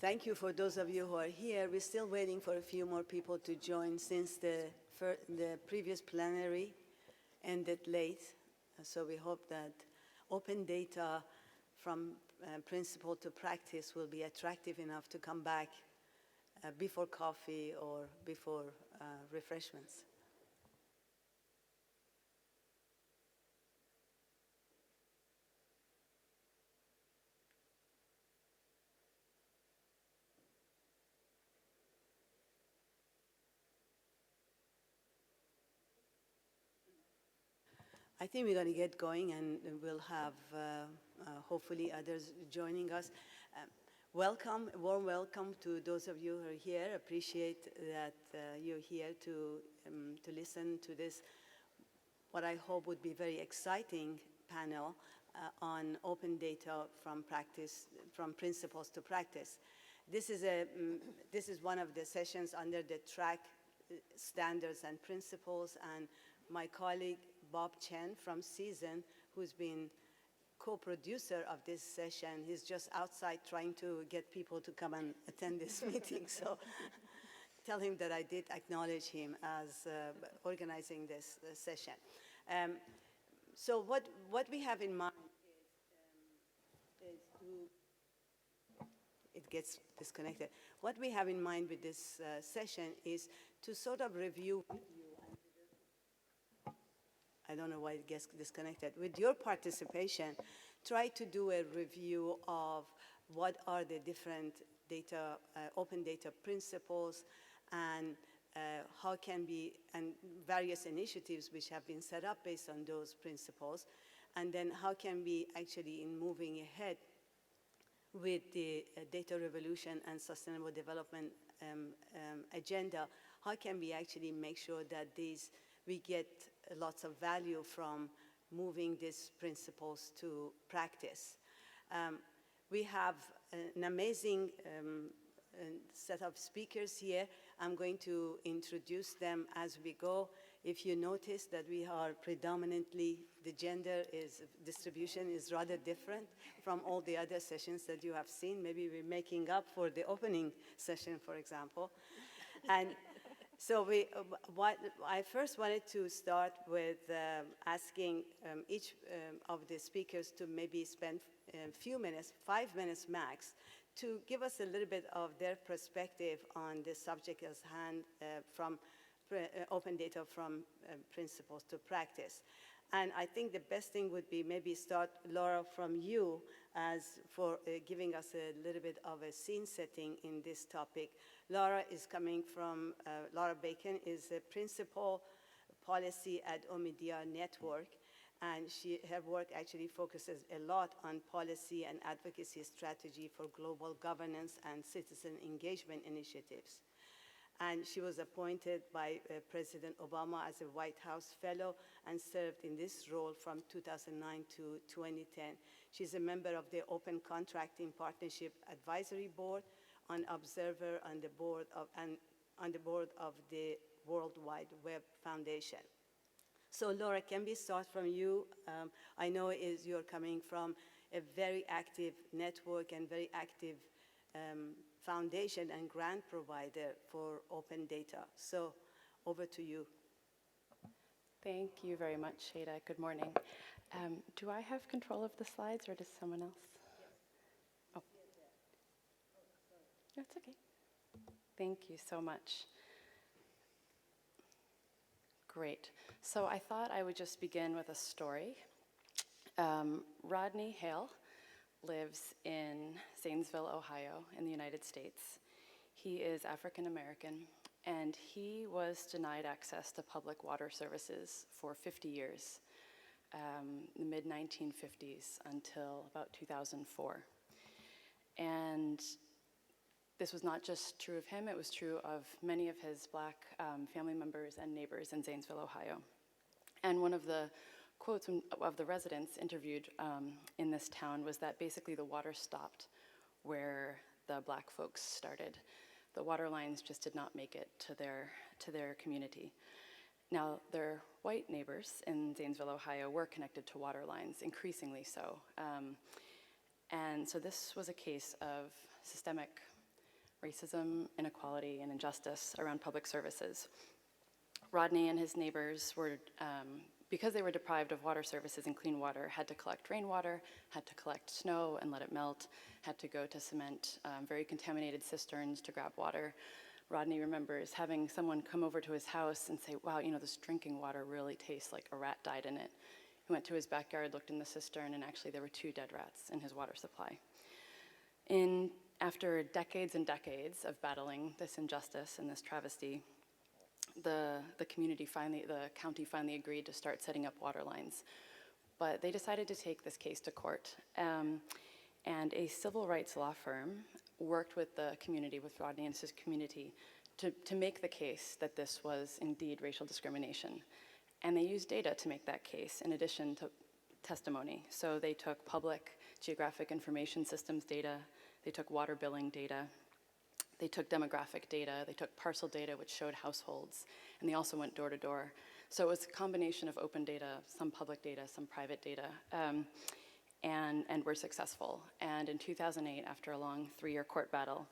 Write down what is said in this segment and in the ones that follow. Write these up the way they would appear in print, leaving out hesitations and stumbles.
Thank you for those of you who are here. We're still waiting for a few more people to join since the previous plenary ended late. So we hope that open data from principle to practice will be attractive enough to come back before coffee or before refreshments. I think we're going to get going, and we'll have hopefully others joining us. Welcome, warm welcome to those of you who are here. Appreciate that you're here to listen to this, what I hope would be very exciting panel on open data from practice, from principles to practice. This is one of the sessions under the track standards and principles, and my colleague Bob Chen from Season, who's been co-producer of this session, he's just outside trying to get people to come and attend this meeting. So tell him that I did acknowledge him as organizing this session. So what we have in mind is to, it gets disconnected. What we have in mind with this session is to sort of review, I don't know why it gets disconnected. With your participation, try to do a review of what are the different data, open data principles, and how can be, and various initiatives which have been set up based on those principles, and then how can we actually, in moving ahead with the data revolution and sustainable development agenda, how can we actually make sure that we get lots of value from moving these principles to practice. We have an amazing set of speakers here. I'm going to introduce them as we go. If you notice that we are predominantly, the gender distribution is rather different from all the other sessions that you have seen. Maybe we're making up for the opening session, for example. And so I first wanted to start with asking each of the speakers to maybe spend a few minutes, 5 minutes max, to give us a little bit of their perspective on the subject at hand from open data from principles to practice. And I think the best thing would be maybe start, Laura, from you as for giving us a little bit of a scene setting in this topic. Laura is coming from, Laura Bacon is a principal policy at Omidyar Network, and her work actually focuses a lot on policy and advocacy strategy for global governance and citizen engagement initiatives. And she was appointed by President Obama as a White House Fellow and served in this role from 2009 to 2010. She's a member of the Open Contracting Partnership Advisory Board, an observer on the board of the World Wide Web Foundation. So Laura, can we start from you? I know you're coming from a very active network and very active foundation and grant provider for open data. So over to you. Thank you very much, Shada. Good morning. Do I have control of the slides, or does someone else? Yes. Oh. That's okay. Thank you so much. Great. So I thought I would just begin with a story. Rodney Hale lives in Zanesville, Ohio, in the United States. He is African American, and he was denied access to public water services for 50 years, the mid-1950s until about 2004. And this was not just true of him, it was true of many of his Black family members and neighbors in Zanesville, Ohio. And one of the quotes of the residents interviewed in this town was that basically the water stopped where the Black folks started. The water lines just did not make it to their community. Now, their white neighbors in Zanesville, Ohio were connected to water lines, increasingly so. And so this was a case of systemic racism, inequality, and injustice around public services. Rodney and his neighbors were, because they were deprived of water services and clean water, had to collect rainwater, had to collect snow and let it melt, had to go to cement very contaminated cisterns to grab water. Rodney remembers having someone come over to his house and say, wow, you know, this drinking water really tastes like a rat died in it. He went to his backyard, looked in the cistern, and actually there were 2 dead rats in his water supply. After decades and decades of battling this injustice and this travesty, the county finally agreed to start setting up water lines. But they decided to take this case to court. And a civil rights law firm worked with the community, with Rodney and his community, to make the case that this was indeed racial discrimination. And they used data to make that case, in addition to testimony. So they took public geographic information systems data, they took water billing data, they took demographic data, they took parcel data, which showed households, and they also went door to door. So it was a combination of open data, some public data, some private data, and were successful. And in 2008, after a long 3-year court battle,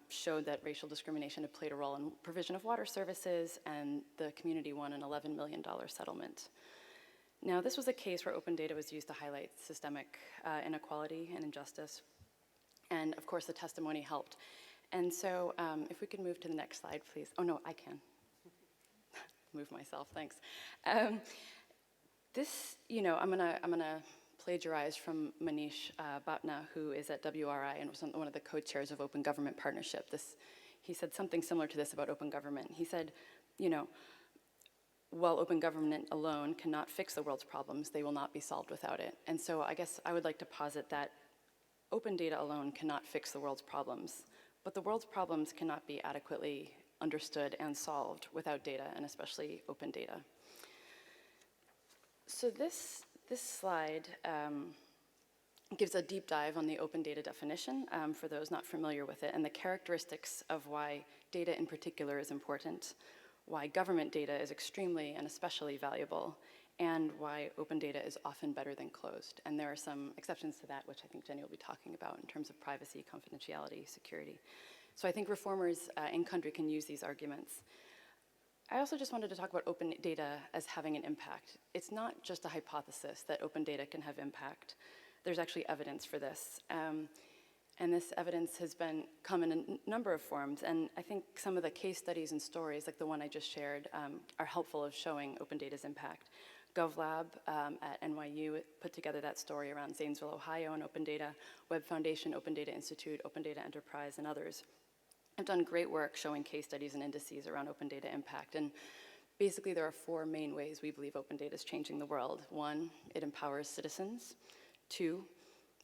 showed that racial discrimination had played a role in provision of water services, and the community won an $11 million settlement. Now, this was a case where open data was used to highlight systemic inequality and injustice, and of course the testimony helped. And so if we could move to the next slide, please. Oh no, I can. Move myself, thanks. This, you know, I'm gonna plagiarize from Manish Bhatna, who is at WRI and was one of the co-chairs of Open Government Partnership. He said something similar to this about open government. He said, you know, while open government alone cannot fix the world's problems, they will not be solved without it. And so I guess I would like to posit that open data alone cannot fix the world's problems, but the world's problems cannot be adequately understood and solved without data, and especially open data. So this slide gives a deep dive on the open data definition for those not familiar with it, and the characteristics of why data in particular is important, why government data is extremely and especially valuable, and why open data is often better than closed. And there are some exceptions to that, which I think Jenny will be talking about in terms of privacy, confidentiality, security. So I think reformers in country can use these arguments. I also just wanted to talk about open data as having an impact. It's not just a hypothesis that open data can have impact. There's actually evidence for this. And this evidence has come in a number of forms. And I think some of the case studies and stories, like the one I just shared, are helpful of showing open data's impact. GovLab at NYU put together that story around Zanesville, Ohio, and open data. Web Foundation, Open Data Institute, Open Data Enterprise, and others have done great work showing case studies and indices around open data impact. And basically, there are 4 main ways we believe open data is changing the world. 1, it empowers citizens. 2,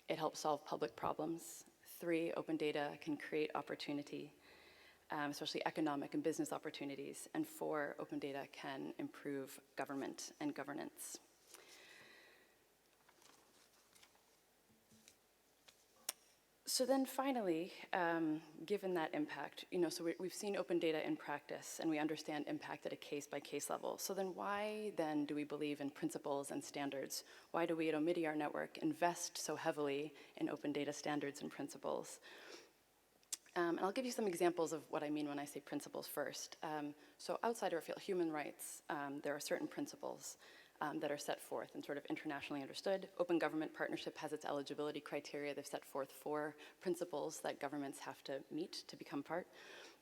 it helps solve public problems. 3, open data can create opportunity, especially economic and business opportunities. And 4, open data can improve government and governance. So then finally, given that impact, so we've seen open data in practice and we understand impact at a case-by-case level. So then why then do we believe in principles and standards? Why do we at Omidyar Network invest so heavily in open data standards and principles? And I'll give you some examples of what I mean when I say principles first. So outside our field, human rights, there are certain principles that are set forth and sort of internationally understood. Open Government Partnership has its eligibility criteria. They've set forth 4 principles that governments have to meet to become part.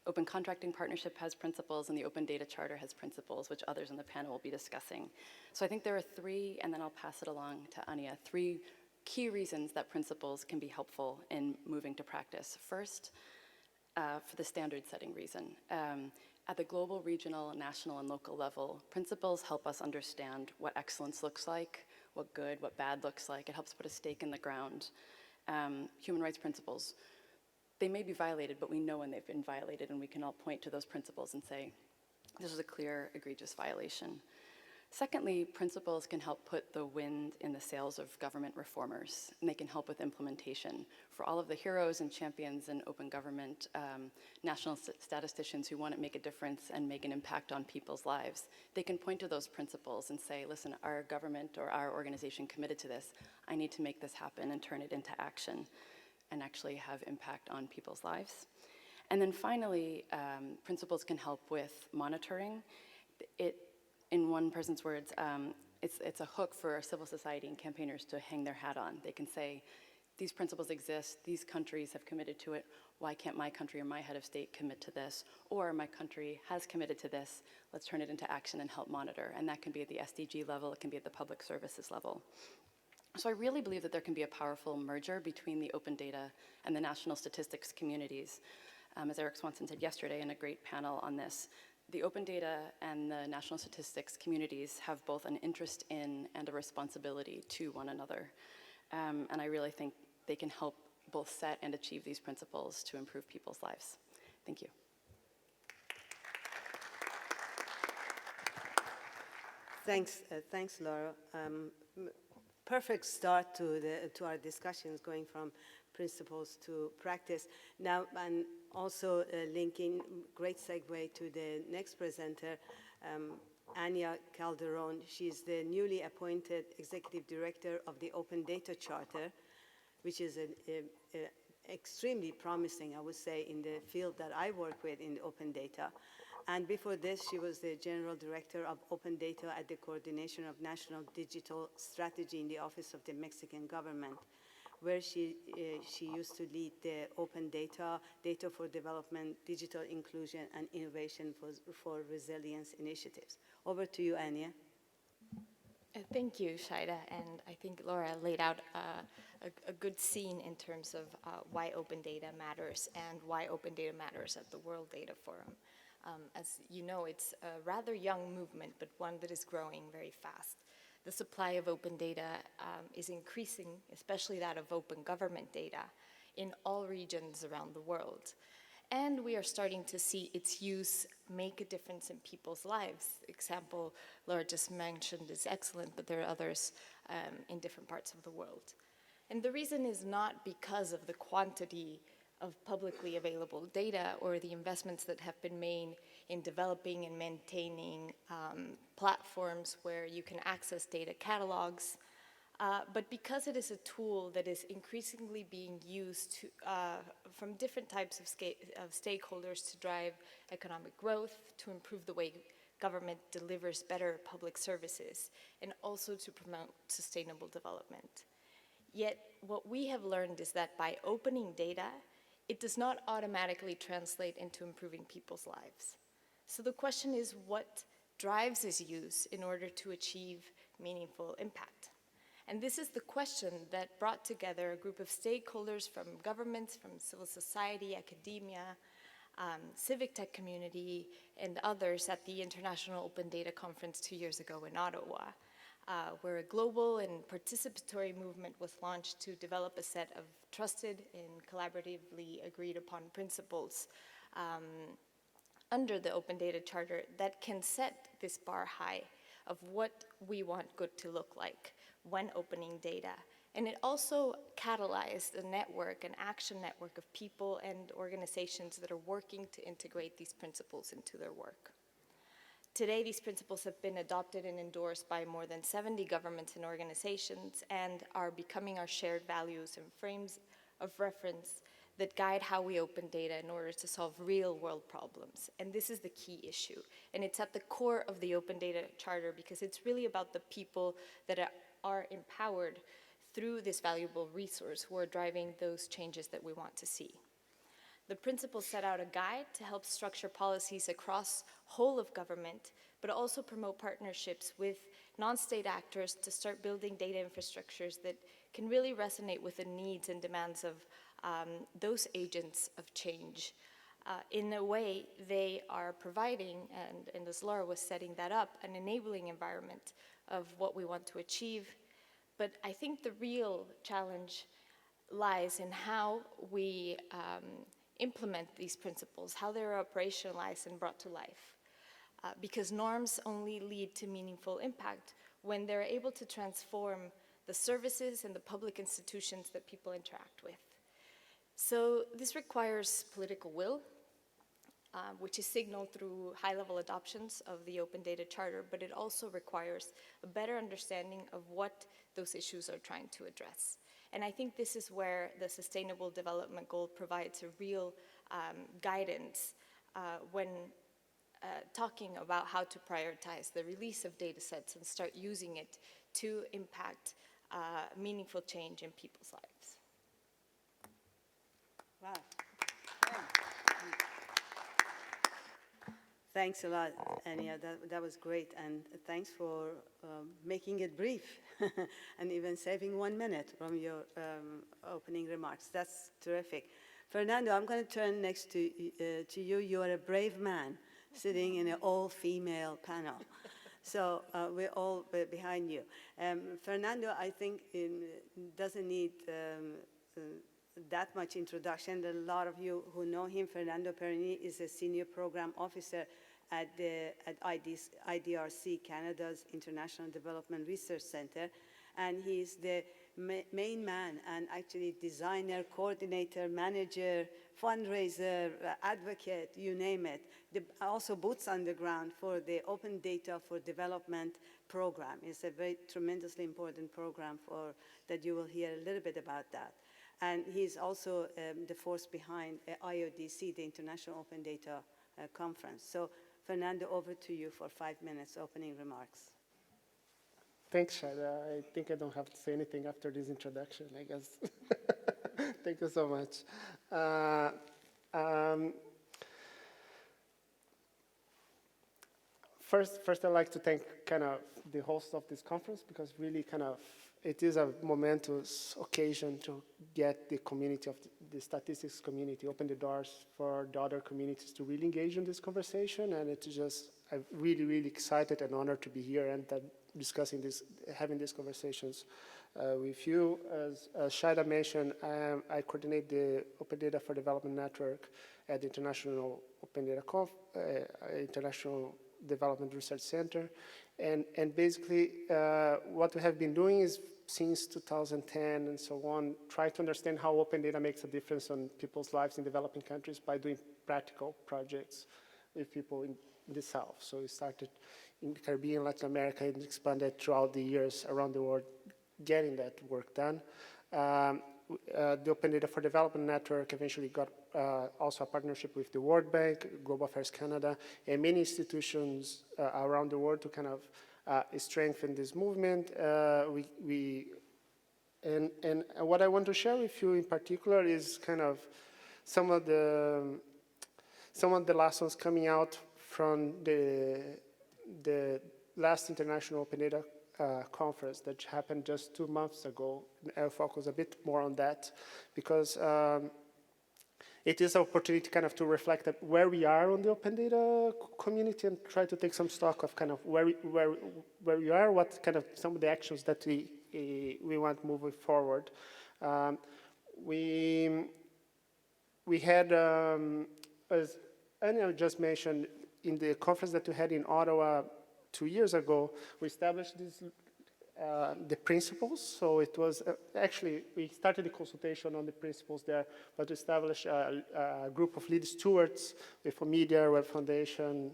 Open Contracting Partnership has principles, and the Open Data Charter has principles, which others on the panel will be discussing. So I think there are 3, and then I'll pass it along to Anya, 3 key reasons that principles can be helpful in moving to practice. First, for the standard setting reason. At the global, regional, national, and local level, principles help us understand what excellence looks like, what good, what bad looks like. It helps put a stake in the ground. Human rights principles, they may be violated, but we know when they've been violated, and we can all point to those principles and say, this is a clear, egregious violation. Secondly, principles can help put the wind in the sails of government reformers, and they can help with implementation. For all of the heroes and champions in open government, national statisticians who want to make a difference and make an impact on people's lives, they can point to those principles and say, listen, our government or our organization committed to this. I need to make this happen and turn it into action and actually have impact on people's lives. And then finally, principles can help with monitoring. In one person's words, it's a hook for civil society and campaigners to hang their hat on. They can say, these principles exist, these countries have committed to it, why can't my country or my head of state commit to this? Or my country has committed to this, let's turn it into action and help monitor. And that can be at the SDG level, it can be at the public services level. So I really believe that there can be a powerful merger between the open data and the national statistics communities. As Eric Swanson said yesterday in a great panel on this, the open data and the national statistics communities have both an interest in and a responsibility to one another. And I really think they can help both set and achieve these principles to improve people's lives. Thank you. Thanks, Laura. Perfect start to our discussions, going from principles to practice. Now, and also linking, great segue to the next presenter, Anya Calderon. She's the newly appointed Executive Director of the Open Data Charter, which is extremely promising, I would say, in the field that I work with in open data. And before this, she was the General Director of Open Data at the Coordination of National Digital Strategy in the Office of the Mexican Government, where she used to lead the open data, data for development, digital inclusion, and innovation for resilience initiatives. Over to you, Anya. Thank you, Shaida, and I think Laura laid out a good scene in terms of why open data matters and why open data matters at the World Data Forum. As you know, it's a rather young movement, but one that is growing very fast. The supply of open data is increasing, especially that of open government data, in all regions around the world. And we are starting to see its use make a difference in people's lives. The example Laura just mentioned is excellent, but there are others in different parts of the world. And the reason is not because of the quantity of publicly available data or the investments that have been made in developing and maintaining platforms where you can access data catalogs, but because it is a tool that is increasingly being used from different types of stakeholders to drive economic growth, to improve the way government delivers better public services, and also to promote sustainable development. Yet what we have learned is that by opening data, it does not automatically translate into improving people's lives. So the question is, what drives its use in order to achieve meaningful impact? And this is the question that brought together a group of stakeholders from governments, from civil society, academia, civic tech community, and others at the International Open Data Conference 2 years ago in Ottawa, where a global and participatory movement was launched to develop a set of trusted and collaboratively agreed upon principles under the Open Data Charter that can set this bar high of what we want good to look like when opening data. And it also catalyzed a network, an action network of people and organizations that are working to integrate these principles into their work. Today, these principles have been adopted and endorsed by more than 70 governments and organizations and are becoming our shared values and frames of reference that guide how we open data in order to solve real-world problems. And this is the key issue. And it's at the core of the Open Data Charter because it's really about the people that are empowered through this valuable resource who are driving those changes that we want to see. The principles set out a guide to help structure policies across whole of government, but also promote partnerships with non-state actors to start building data infrastructures that can really resonate with the needs and demands of those agents of change. In a way, they are providing, and as Laura was setting that up, an enabling environment of what we want to achieve. But I think the real challenge lies in how we implement these principles, how they're operationalized and brought to life. Because norms only lead to meaningful impact when they're able to transform the services and the public institutions that people interact with. So this requires political will, which is signaled through high-level adoptions of the Open Data Charter, but it also requires a better understanding of what those issues are trying to address. And I think this is where the Sustainable Development Goal provides a real guidance when talking about how to prioritize the release of data sets and start using it to impact meaningful change in people's lives. Wow. Thanks a lot, Anya. That was great. And thanks for making it brief and even saving 1 minute from your opening remarks. That's terrific. Fernando, I'm going to turn next to you. You are a brave man sitting in an all-female panel. So we're all behind you. Fernando, I think, doesn't need that much introduction. A lot of you who know him, Fernando Perini is a senior program officer at IDRC, Canada's International Development Research Center. And he's the main man and actually designer, coordinator, manager, fundraiser, advocate, you name it. Also boots on the ground for the Open Data for Development program. It's a very tremendously important program that you will hear a little bit about that. And he's also the force behind IODC, the International Open Data Conference. So Fernando, over to you for 5 minutes opening remarks. Thanks, Shaida. I think I don't have to say anything after this introduction, I guess. Thank you so much. First, I'd like to thank kind of the host of this conference, because really kind of it is a momentous occasion to get the community of the statistics community, open the doors for the other communities to really engage in this conversation. And it's just, I'm really, really excited and honored to be here and discussing this, having these conversations with you. As Shaida mentioned, I coordinate the Open Data for Development Network at the International Open Data International Development Research Center. And basically, what we have been doing is, since 2010 and so on, try to understand how open data makes a difference on people's lives in developing countries by doing practical projects with people in the South. So we started in the Caribbean, Latin America, and expanded throughout the years around the world, getting that work done. The Open Data for Development Network eventually got also a partnership with the World Bank, Global Affairs Canada, and many institutions around the world to kind of strengthen this movement. And what I want to share with you in particular is kind of some of the lessons coming out from the last International Open Data conference that happened just 2 months ago. I'll focus a bit more on that, because it is an opportunity kind of to reflect at where we are on the open data community and try to take some stock of kind of where we are, what kind of some of the actions that we want moving forward. We had, as Anya just mentioned, in the conference that we had in Ottawa 2 years ago, we established this the principles. So it was actually, we started the consultation on the principles there, but we established a group of lead stewards with Media, Web Foundation,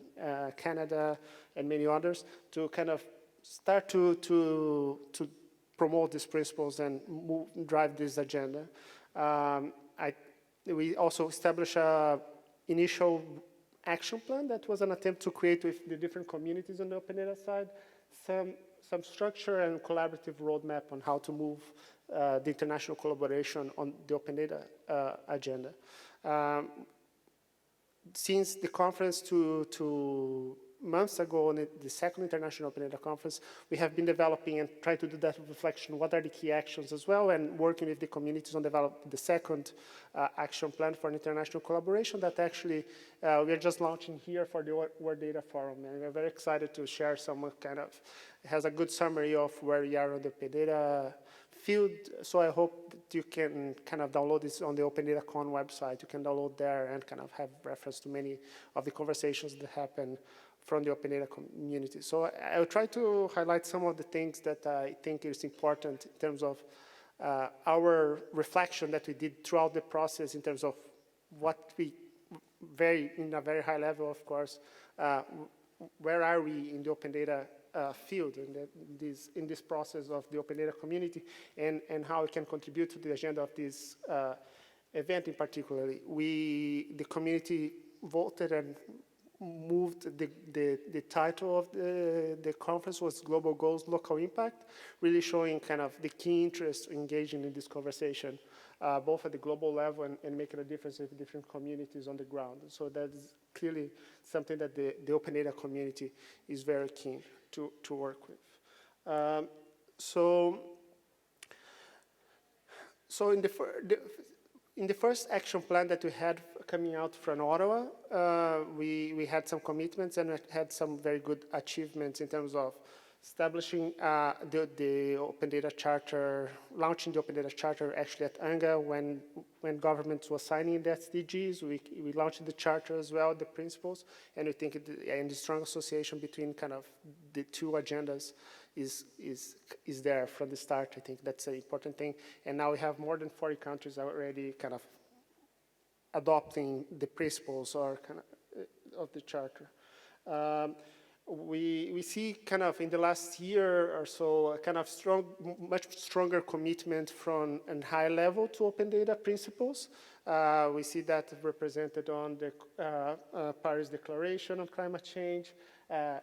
Canada, and many others to kind of start to promote these principles and drive this agenda. We also established an initial action plan that was an attempt to create with the different communities on the open data side some structure and collaborative roadmap on how to move the international collaboration on the open data agenda. Since the conference 2 months ago, on the second International Open Data Conference, we have been developing and trying to do that reflection, what are the key actions as well, and working with the communities on developing the second action plan for international collaboration that actually we are just launching here for the World Data Forum. And we're very excited to share some kind of, it has a good summary of where we are on the open data field. So I hope that you can kind of download this on the Open Data Con website. You can download there and kind of have reference to many of the conversations that happen from the open data community. So I'll try to highlight some of the things that I think is important in terms of our reflection that we did throughout the process in terms of what we, in a very high level, of course, where are we in the open data field in this process of the open data community, and how it can contribute to the agenda of this event in particular, the community voted and moved the title of the conference was Global Goals, Local Impact, really showing kind of the key interest engaging in this conversation, both at the global level and making a difference with different communities on the ground. So that's clearly something that the open data community is very keen to work with. So in the first action plan that we had coming out from Ottawa, we had some commitments and we had some very good achievements in terms of establishing the Open Data Charter, launching the Open Data Charter actually at Anya when governments were signing the SDGs. We launched the charter as well, the principles, and we think and the strong association between kind of the two agendas is there from the start. I think that's an important thing. And now we have more than 40 countries already kind of adopting the principles or kind of the charter. We see kind of in the last year or so a kind of much stronger commitment from a high level to open data principles. We see that represented on the Paris Declaration on Climate Change.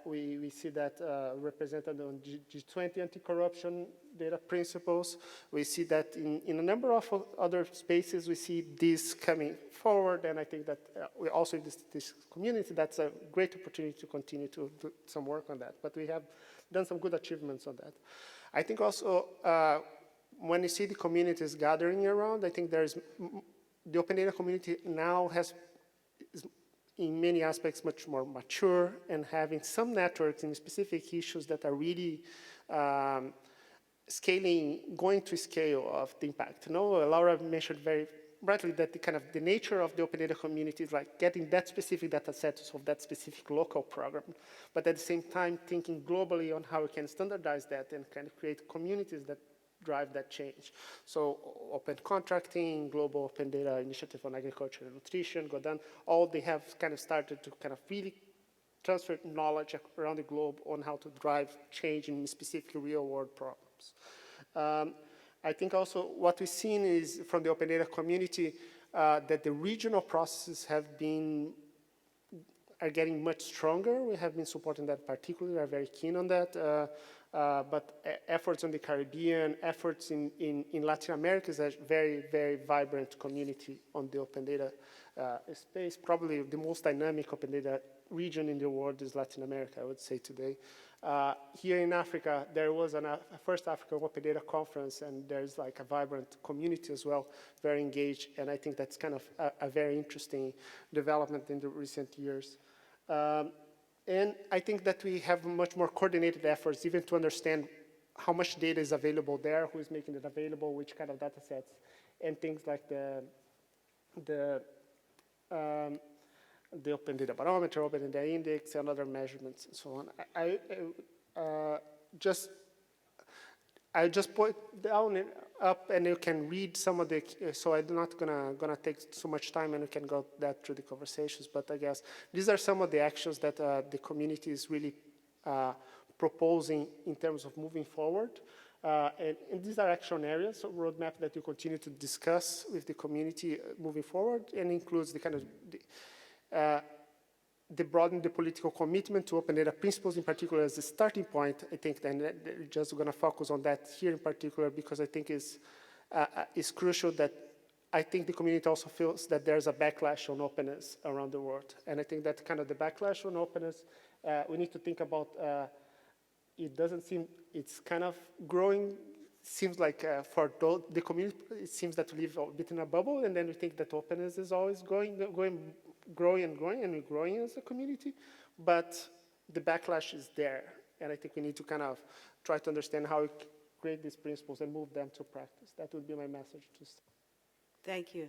We see that represented on G20 anti-corruption data principles. We see that in a number of other spaces, we see this coming forward, and I think that we also in this community, that's a great opportunity to continue to do some work on that. But we have done some good achievements on that. I think also when you see the communities gathering around, I think the open data community now is in many aspects much more mature and having some networks in specific issues that are really going to scale of the impact. You know, Laura mentioned very rightly that the nature of the open data community is like getting that specific data set to solve that specific local program, but at the same time thinking globally on how we can standardize that and kind of create communities that drive that change. So open contracting, global open data initiative on agriculture and nutrition, GODAN, all they have kind of started to kind of really transfer knowledge around the globe on how to drive change in specific real world problems. I think also what we've seen is from the open data community that the regional processes are getting much stronger. We have been supporting that particularly, are very keen on that. But efforts in the Caribbean, efforts in Latin America is a very, very vibrant community on the open data space. Probably the most dynamic open data region in the world is Latin America, I would say today. Here in Africa, there was a first African Open Data Conference, and there's like a vibrant community as well, very engaged, and I think that's kind of a very interesting development in the recent years. And I think that we have much more coordinated efforts even to understand how much data is available there, who is making it available, which kind of data sets, and things like the Open Data Barometer, Open Data Index, and other measurements and so on. I just put down and up, and you can read some of the. So I'm not gonna take so much time, and we can go that through the conversations. But I guess these are some of the actions that the community is really proposing in terms of moving forward. And these are action areas, so roadmap that you continue to discuss with the community moving forward, and includes the kind of the broaden the political commitment to open data principles in particular as a starting point. I think then we're just going to focus on that here in particular because I think it's crucial that I think the community also feels that there's a backlash on openness around the world. And I think that kind of the backlash on openness, we need to think about, it doesn't seem, it's kind of growing, seems like for the community, it seems that we live a bit in a bubble, and then we think that openness is always growing and we're growing as a community, but the backlash is there, and I think we need to kind of try to understand how we create these principles and move them to practice. That would be my message to start. Thank you.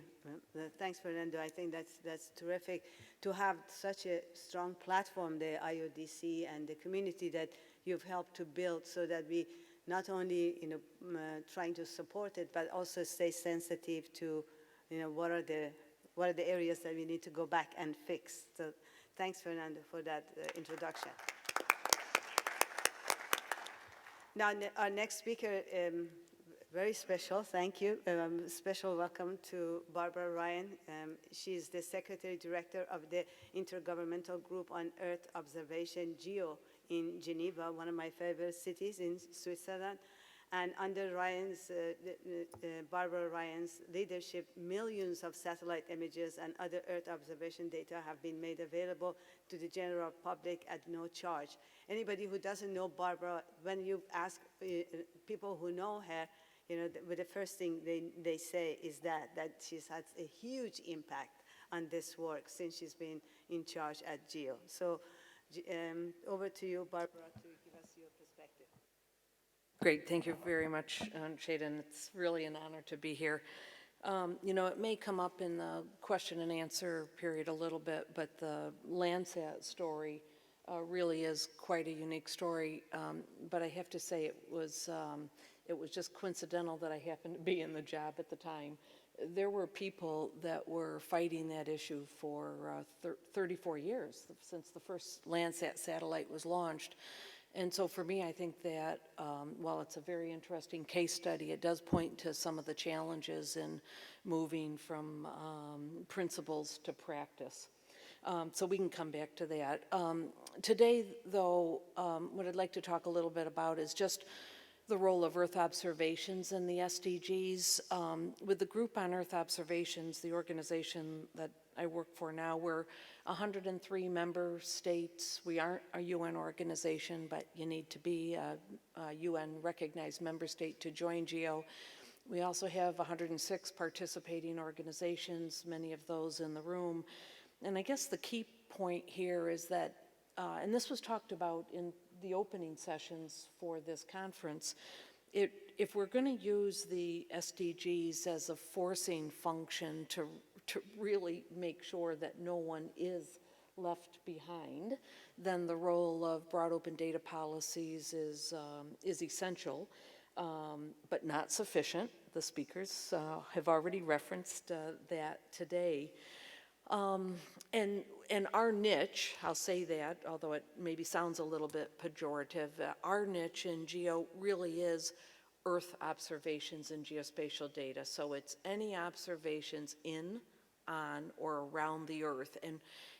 Thanks, Fernando. I think that's terrific to have such a strong platform, the IODC, and the community that you've helped to build, so that we not only trying to support it, but also stay sensitive to what are the areas that we need to go back and fix. So thanks, Fernando, for that introduction. Now, our next speaker, Very special, thank you. Special welcome to Barbara Ryan. She is the Secretary Director of the Intergovernmental Group on Earth Observation, GEO, in Geneva, one of my favorite cities in Switzerland. And under Barbara Ryan's leadership, millions of satellite images and other Earth observation data have been made available to the general public at no charge. Anybody who doesn't know Barbara, when you ask people who know her, the first thing they say is that she's had a huge impact on this work since she's been in charge at GEO. So over to you, Barbara, to give us your perspective. Great, thank you very much, Shaden. It's really an honor to be here. It may come up in the question and answer period a little bit, but the Landsat story really is quite a unique story. But I have to say it was just coincidental that I happened to be in the job at the time. There were people that were fighting that issue for 34 years, since the first Landsat satellite was launched. And so for me, I think that while it's a very interesting case study, it does point to some of the challenges in moving from principles to practice. So we can come back to that. Today, though, what I'd like to talk a little bit about is just the role of Earth observations in the SDGs. With the Group on Earth Observations, the organization that I work for now, we're 103 member states. We aren't a UN organization, but you need to be a UN recognized member state to join GEO. We also have 106 participating organizations, many of those in the room. And I guess the key point here is that, and this was talked about in the opening sessions for this conference, if we're going to use the SDGs as a forcing function to really make sure that no one is left behind, then the role of broad open data policies is essential, but not sufficient. The speakers have already referenced that today. And our niche, I'll say that, although it maybe sounds a little bit pejorative, our niche in GEO really is Earth observations and geospatial data. So it's any observations in, on, or around the Earth.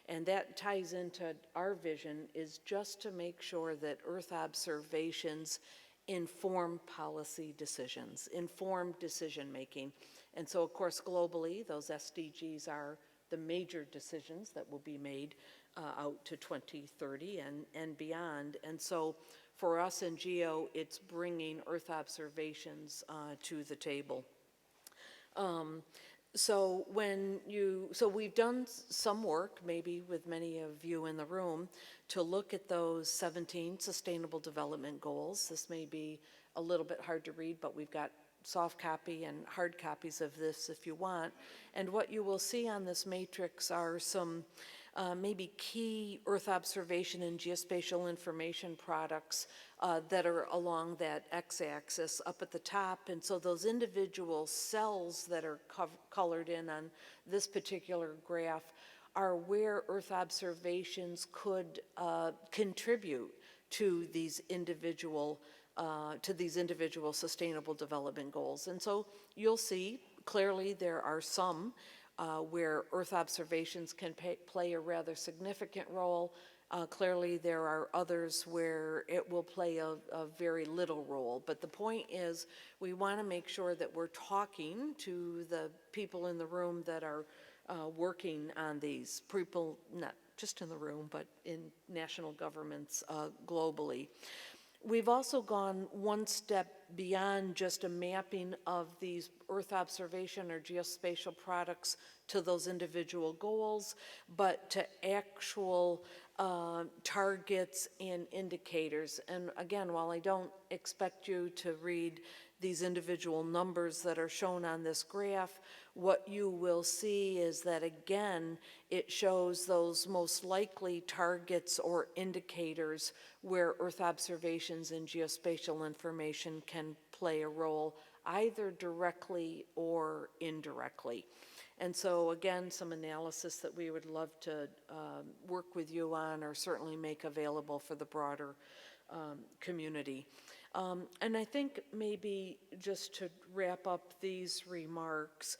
And that ties into our vision, is just to make sure that Earth observations inform policy decisions, inform decision making. And so, of course, globally, those SDGs are the major decisions that will be made out to 2030 and beyond. And so for us in GEO, it's bringing Earth observations to the table. So we've done some work, maybe with many of you in the room, to look at those 17 Sustainable Development Goals. This may be a little bit hard to read, but we've got soft copy and hard copies of this if you want. And what you will see on this matrix are some maybe key Earth observation and geospatial information products that are along that x-axis up at the top. And so those individual cells that are colored in on this particular graph are where Earth observations could contribute to these individual Sustainable Development Goals. And so you'll see clearly there are some where Earth observations can play a rather significant role. Clearly there are others where it will play a very little role. But the point is, we want to make sure that we're talking to the people in the room that are working on these, people not just in the room, but in national governments globally. We've also gone one step beyond just a mapping of these Earth observation or geospatial products to those individual goals, but to actual targets and indicators. And again, while I don't expect you to read these individual numbers that are shown on this graph, what you will see is that, again, it shows those most likely targets or indicators where Earth observations and geospatial information can play a role, either directly or indirectly. And so, again, some analysis that we would love to work with you on, or certainly make available for the broader community. And I think maybe just to wrap up these remarks,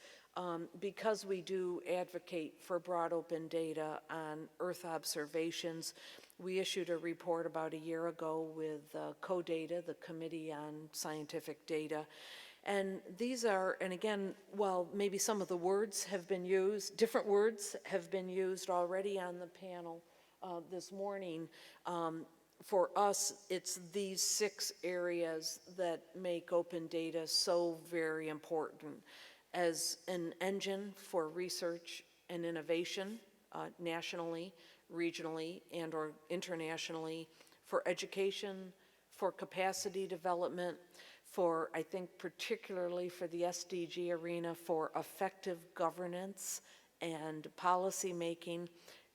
because we do advocate for broad open data on Earth observations, we issued a report about a year ago with CODATA, the Committee on Scientific Data. And these are, and again, while maybe some of the words have been used, different words have been used already on the panel this morning, for us, it's these 6 areas that make open data so very important as an engine for research and innovation nationally, regionally, and or internationally, for education, for capacity development, for, I think, particularly for the SDG arena, for effective governance and policy making,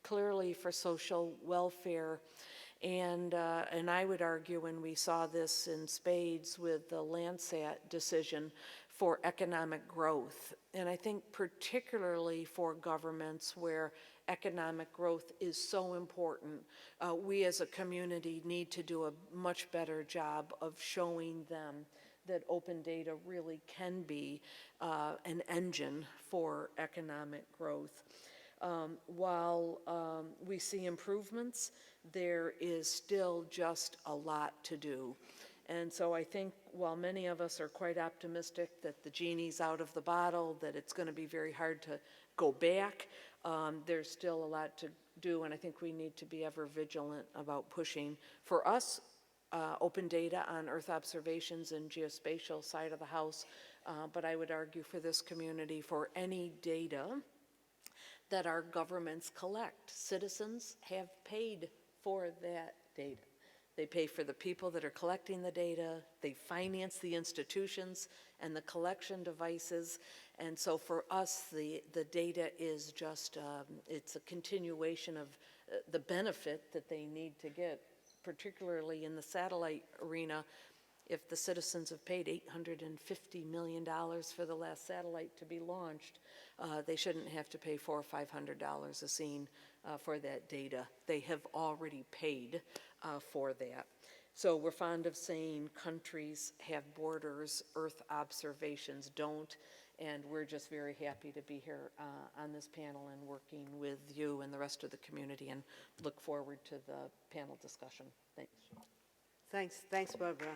clearly for social welfare. And I would argue, when we saw this in spades with the Landsat decision, for economic growth. And I think particularly for governments where economic growth is so important, we as a community need to do a much better job of showing them that open data really can be an engine for economic growth. While we see improvements, there is still just a lot to do. And so I think while many of us are quite optimistic that the genie's out of the bottle, that it's going to be very hard to go back, there's still a lot to do, and I think we need to be ever vigilant about pushing. For us, open data on Earth observations and geospatial side of the house, but I would argue for this community, for any data that our governments collect. Citizens have paid for that data. They pay for the people that are collecting the data. They finance the institutions and the collection devices. And so for us, the data is just, it's a continuation of the benefit that they need to get, particularly in the satellite arena. If the citizens have paid $850 million for the last satellite to be launched, they shouldn't have to pay $400 or $500 a scene for that data. They have already paid for that. So we're fond of saying countries have borders, Earth observations don't, and we're just very happy to be here on this panel and working with you and the rest of the community, and look forward to the panel discussion. Thanks. Thanks, Barbara.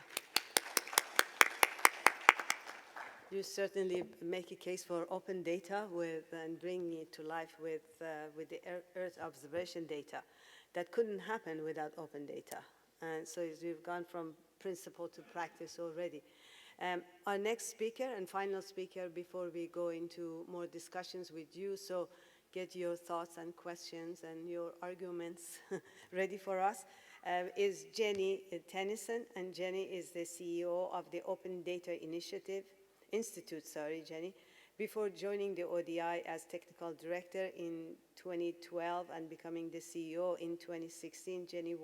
You certainly make a case for open data and bringing it to life with the Earth observation data. That couldn't happen without open data. And so we've gone from principle to practice already. Our next speaker and final speaker, before we go into more discussions with you, so get your thoughts and questions and your arguments ready for us, is Jenny Tennyson. And Jenny is the CEO of the Open Data Institute, Jenny. Before joining the ODI as technical director in 2012 and becoming the CEO in 2016, Jenny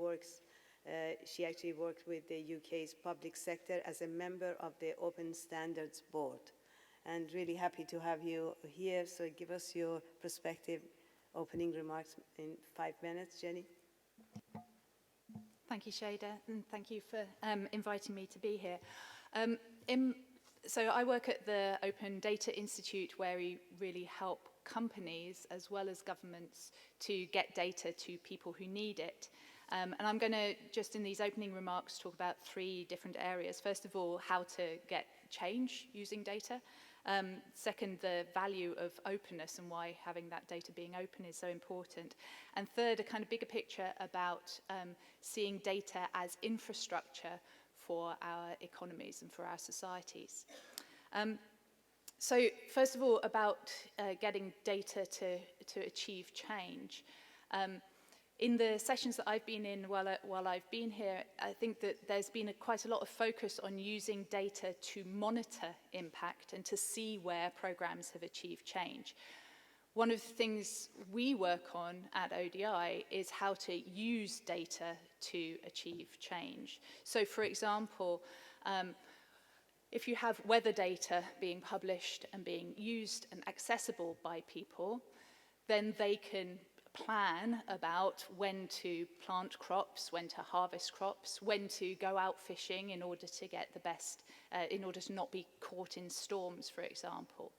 she actually worked with the UK's public sector as a member of the Open Standards Board. And really happy to have you here, so give us your perspective, opening remarks in 5 minutes, Jenny. Thank you, Shada, and thank you for inviting me to be here. So I work at the Open Data Institute, where we really help companies as well as governments to get data to people who need it. And I'm going to, just in these opening remarks, talk about 3 different areas. First of all, how to get change using data. Second, the value of openness and why having that data being open is so important. And third, a kind of bigger picture about seeing data as infrastructure for our economies and for our societies. So first of all, about getting data to achieve change. In the sessions that I've been in while I've been here, I think that there's been quite a lot of focus on using data to monitor impact and to see where programs have achieved change. One of the things we work on at ODI is how to use data to achieve change. So for example, if you have weather data being published and being used and accessible by people, then they can plan about when to plant crops, when to harvest crops, when to go out fishing in order to get the best, in order to not be caught in storms, for example.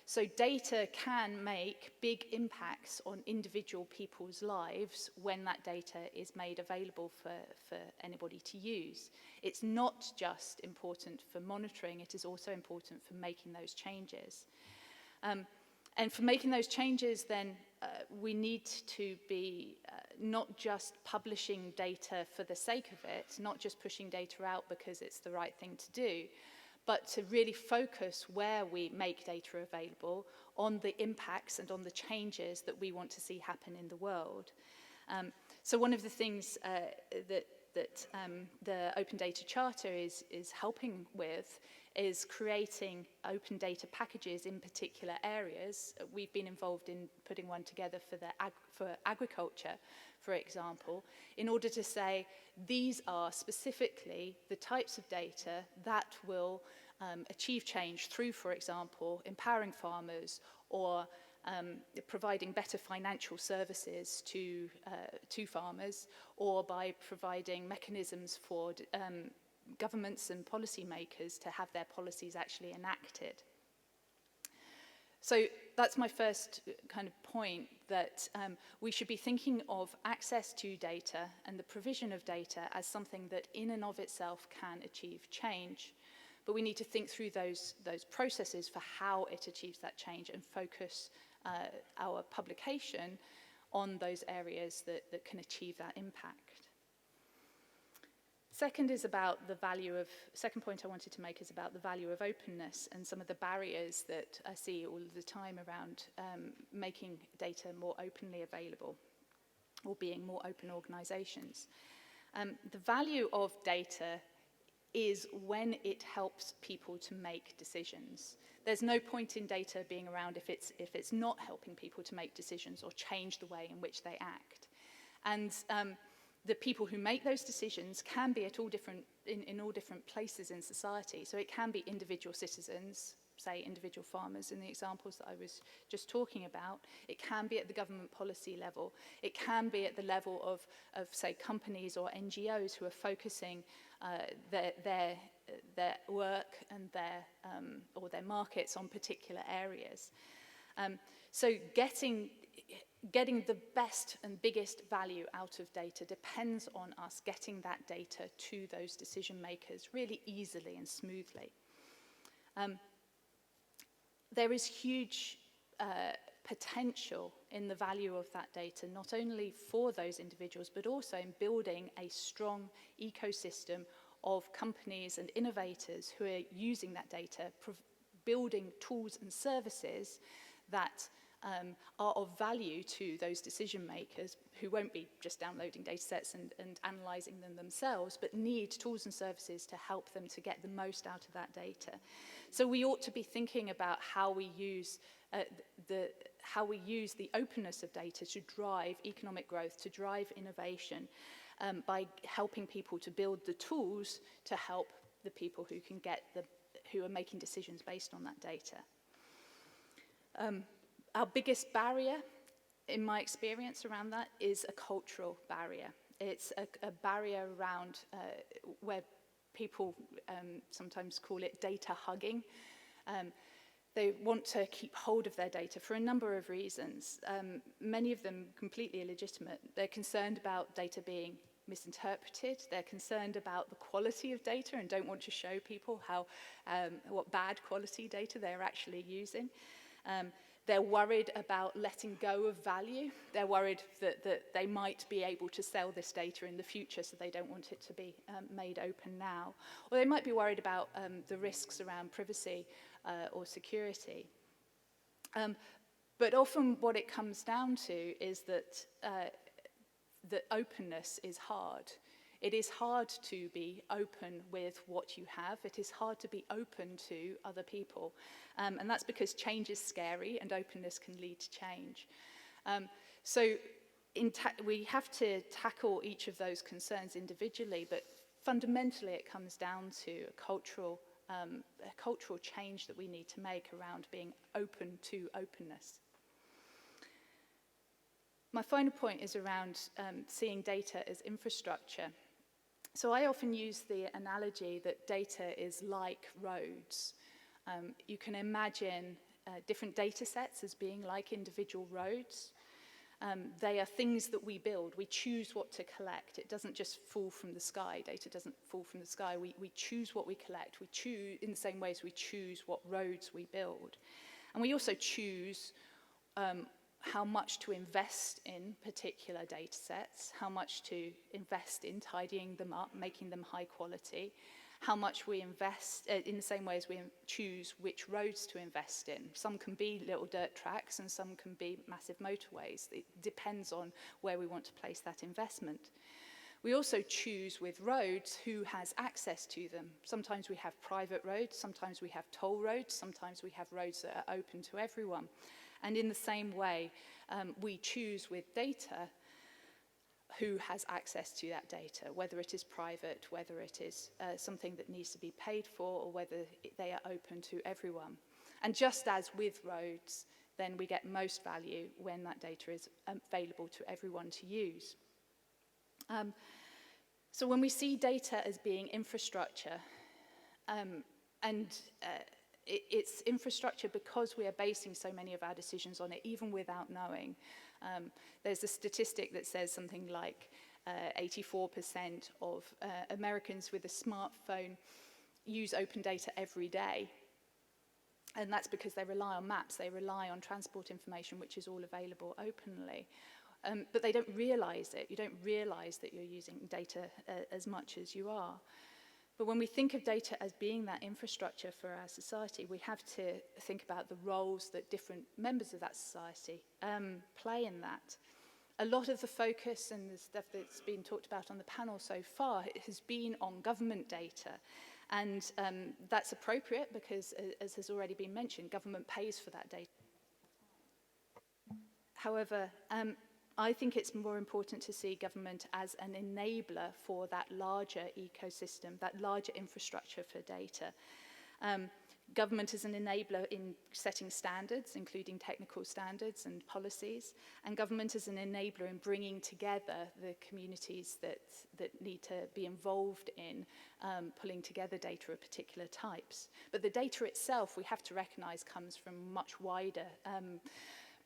So data can make big impacts on individual people's lives when that data is made available for anybody to use. It's not just important for monitoring, it is also important for making those changes. And for making those changes, then we need to be not just publishing data for the sake of it, not just pushing data out because it's the right thing to do, but to really focus where we make data available on the impacts and on the changes that we want to see happen in the world. So one of the things that the Open Data Charter is helping with is creating open data packages in particular areas. We've been involved in putting one together for agriculture, for example, in order to say these are specifically the types of data that will achieve change through, for example, empowering farmers or providing better financial services to farmers, or by providing mechanisms for governments and policymakers to have their policies actually enacted. So that's my first kind of point, that we should be thinking of access to data and the provision of data as something that in and of itself can achieve change. But we need to think through those processes for how it achieves that change and focus our publication on those areas that can achieve that impact. Second point I wanted to make is about the value of openness and some of the barriers that I see all the time around making data more openly available or being more open organizations. The value of data is when it helps people to make decisions. There's no point in data being around if it's not helping people to make decisions or change the way in which they act. And the people who make those decisions can be at in all different places in society. So it can be individual citizens, say individual farmers in the examples that I was just talking about. It can be at the government policy level. It can be at the level of say, companies or NGOs who are focusing their work and their markets on particular areas. So getting the best and biggest value out of data depends on us getting that data to those decision makers really easily and smoothly. There is huge potential in the value of that data, not only for those individuals, but also in building a strong ecosystem of companies and innovators who are using that data, building tools and services that are of value to those decision makers who won't be just downloading data sets and analyzing them themselves, but need tools and services to help them to get the most out of that data. So we ought to be thinking about how we use the openness of data to drive economic growth, to drive innovation, by helping people to build the tools to help the people who are making decisions based on that data. Our biggest barrier, in my experience around that, is a cultural barrier. It's a barrier around where people sometimes call it data hugging. They want to keep hold of their data for a number of reasons, many of them completely illegitimate. They're concerned about data being misinterpreted. They're concerned about the quality of data and don't want to show people what bad quality data they're actually using. They're worried about letting go of value. They're worried that they might be able to sell this data in the future, so they don't want it to be made open now. Or they might be worried about the risks around privacy or security. But often what it comes down to is that openness is hard. It is hard to be open with what you have. It is hard to be open to other people. And that's because change is scary and openness can lead to change. So we have to tackle each of those concerns individually, but fundamentally it comes down to a cultural change that we need to make around being open to openness. My final point is around seeing data as infrastructure. So I often use the analogy that data is like roads. You can imagine different data sets as being like individual roads. They are things that we build. We choose what to collect. It doesn't just fall from the sky. Data doesn't fall from the sky. We choose what we collect. We choose, in the same way as we choose what roads we build. And we also choose how much to invest in particular data sets, how much to invest in tidying them up, making them high quality, how much we invest, in the same way as we choose which roads to invest in. Some can be little dirt tracks and some can be massive motorways. It depends on where we want to place that investment. We also choose with roads who has access to them. Sometimes we have private roads, sometimes we have toll roads, sometimes we have roads that are open to everyone. And in the same way, we choose with data who has access to that data, whether it is private, whether it is something that needs to be paid for, or whether they are open to everyone. And just as with roads, then we get most value when that data is available to everyone to use. So when we see data as being infrastructure, it's infrastructure because we are basing so many of our decisions on it, even without knowing. There's a statistic that says something like 84% of Americans with a smartphone use open data every day. And that's because they rely on maps, they rely on transport information, which is all available openly. But they don't realize it. You don't realize that you're using data as much as you are. But when we think of data as being that infrastructure for our society, we have to think about the roles that different members of that society play in that. A lot of the focus and the stuff that's been talked about on the panel so far has been on government data. And that's appropriate because, as has already been mentioned, government pays for that data. However, I think it's more important to see government as an enabler for that larger ecosystem, that larger infrastructure for data. Government is an enabler in setting standards, including technical standards and policies, and government is an enabler in bringing together the communities that need to be involved in pulling together data of particular types. But the data itself, we have to recognize, comes from much wider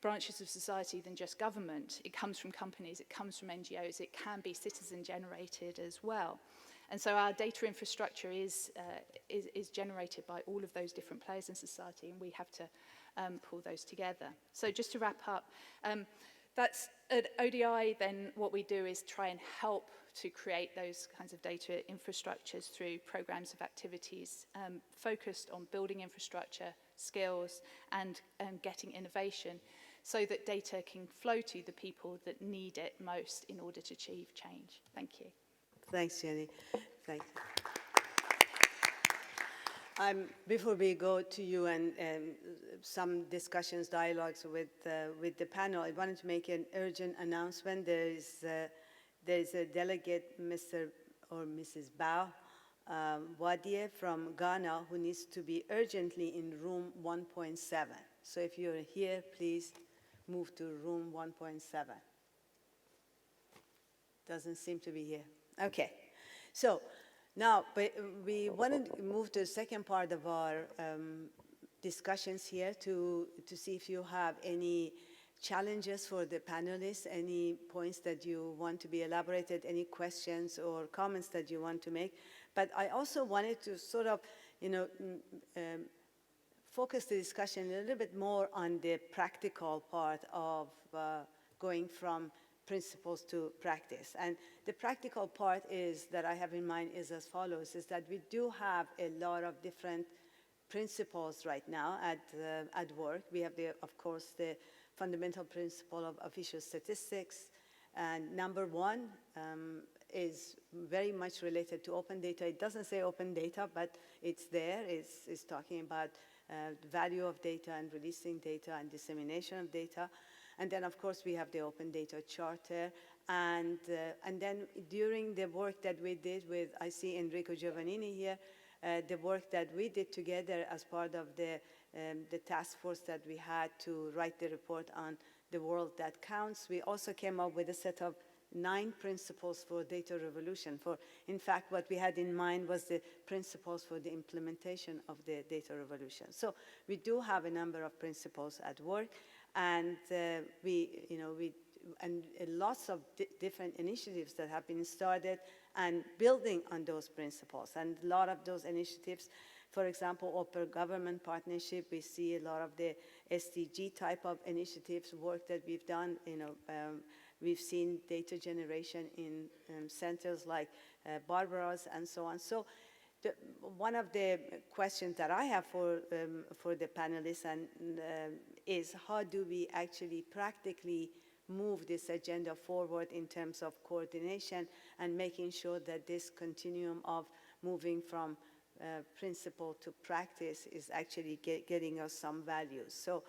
branches of society than just government. It comes from companies, it comes from NGOs, it can be citizen generated as well. And so our data infrastructure is generated by all of those different players in society, and we have to pull those together. So just to wrap up, that's at ODI, then what we do is try and help to create those kinds of data infrastructures through programs of activities focused on building infrastructure, skills, and getting innovation, so that data can flow to the people that need it most in order to achieve change. Thank you. Thanks, Jenny. Thanks. Before we go to you and some discussions, dialogues with the panel, I wanted to make an urgent announcement. There is a delegate, Mr. or Mrs. Bao Wadie from Ghana, who needs to be urgently in room 1.7. So if you're here, please move to room 1.7. Doesn't seem to be here. Okay. So now we want to move to the second part of our discussions here to see if you have any challenges for the panelists, any points that you want to be elaborated, any questions or comments that you want to make. But I also wanted to sort of, focus the discussion a little bit more on the practical part of going from principles to practice. And the practical part is that I have in mind is as follows, is that we do have a lot of different principles right now at work. We have, of course, the fundamental principle of official statistics. And number one is very much related to open data. It doesn't say open data, but it's there. It's talking about the value of data and releasing data and dissemination of data. And then, of course, we have the Open Data Charter. And then during the work that we did with, I see Enrico Giovannini here, the work that we did together as part of the task force that we had to write the report on the world that counts. We also came up with a set of 9 principles for data revolution. In fact, what we had in mind was the principles for the implementation of the data revolution. So we do have a number of principles at work, and lots of different initiatives that have been started and building on those principles. And a lot of those initiatives, for example, open government partnership, we see a lot of the SDG type of initiatives, work that we've done. We've seen data generation in centers like Barbara's and so on. So one of the questions that I have for the panelists is how do we actually practically move this agenda forward in terms of coordination and making sure that this continuum of moving from principle to practice is actually getting us some values. So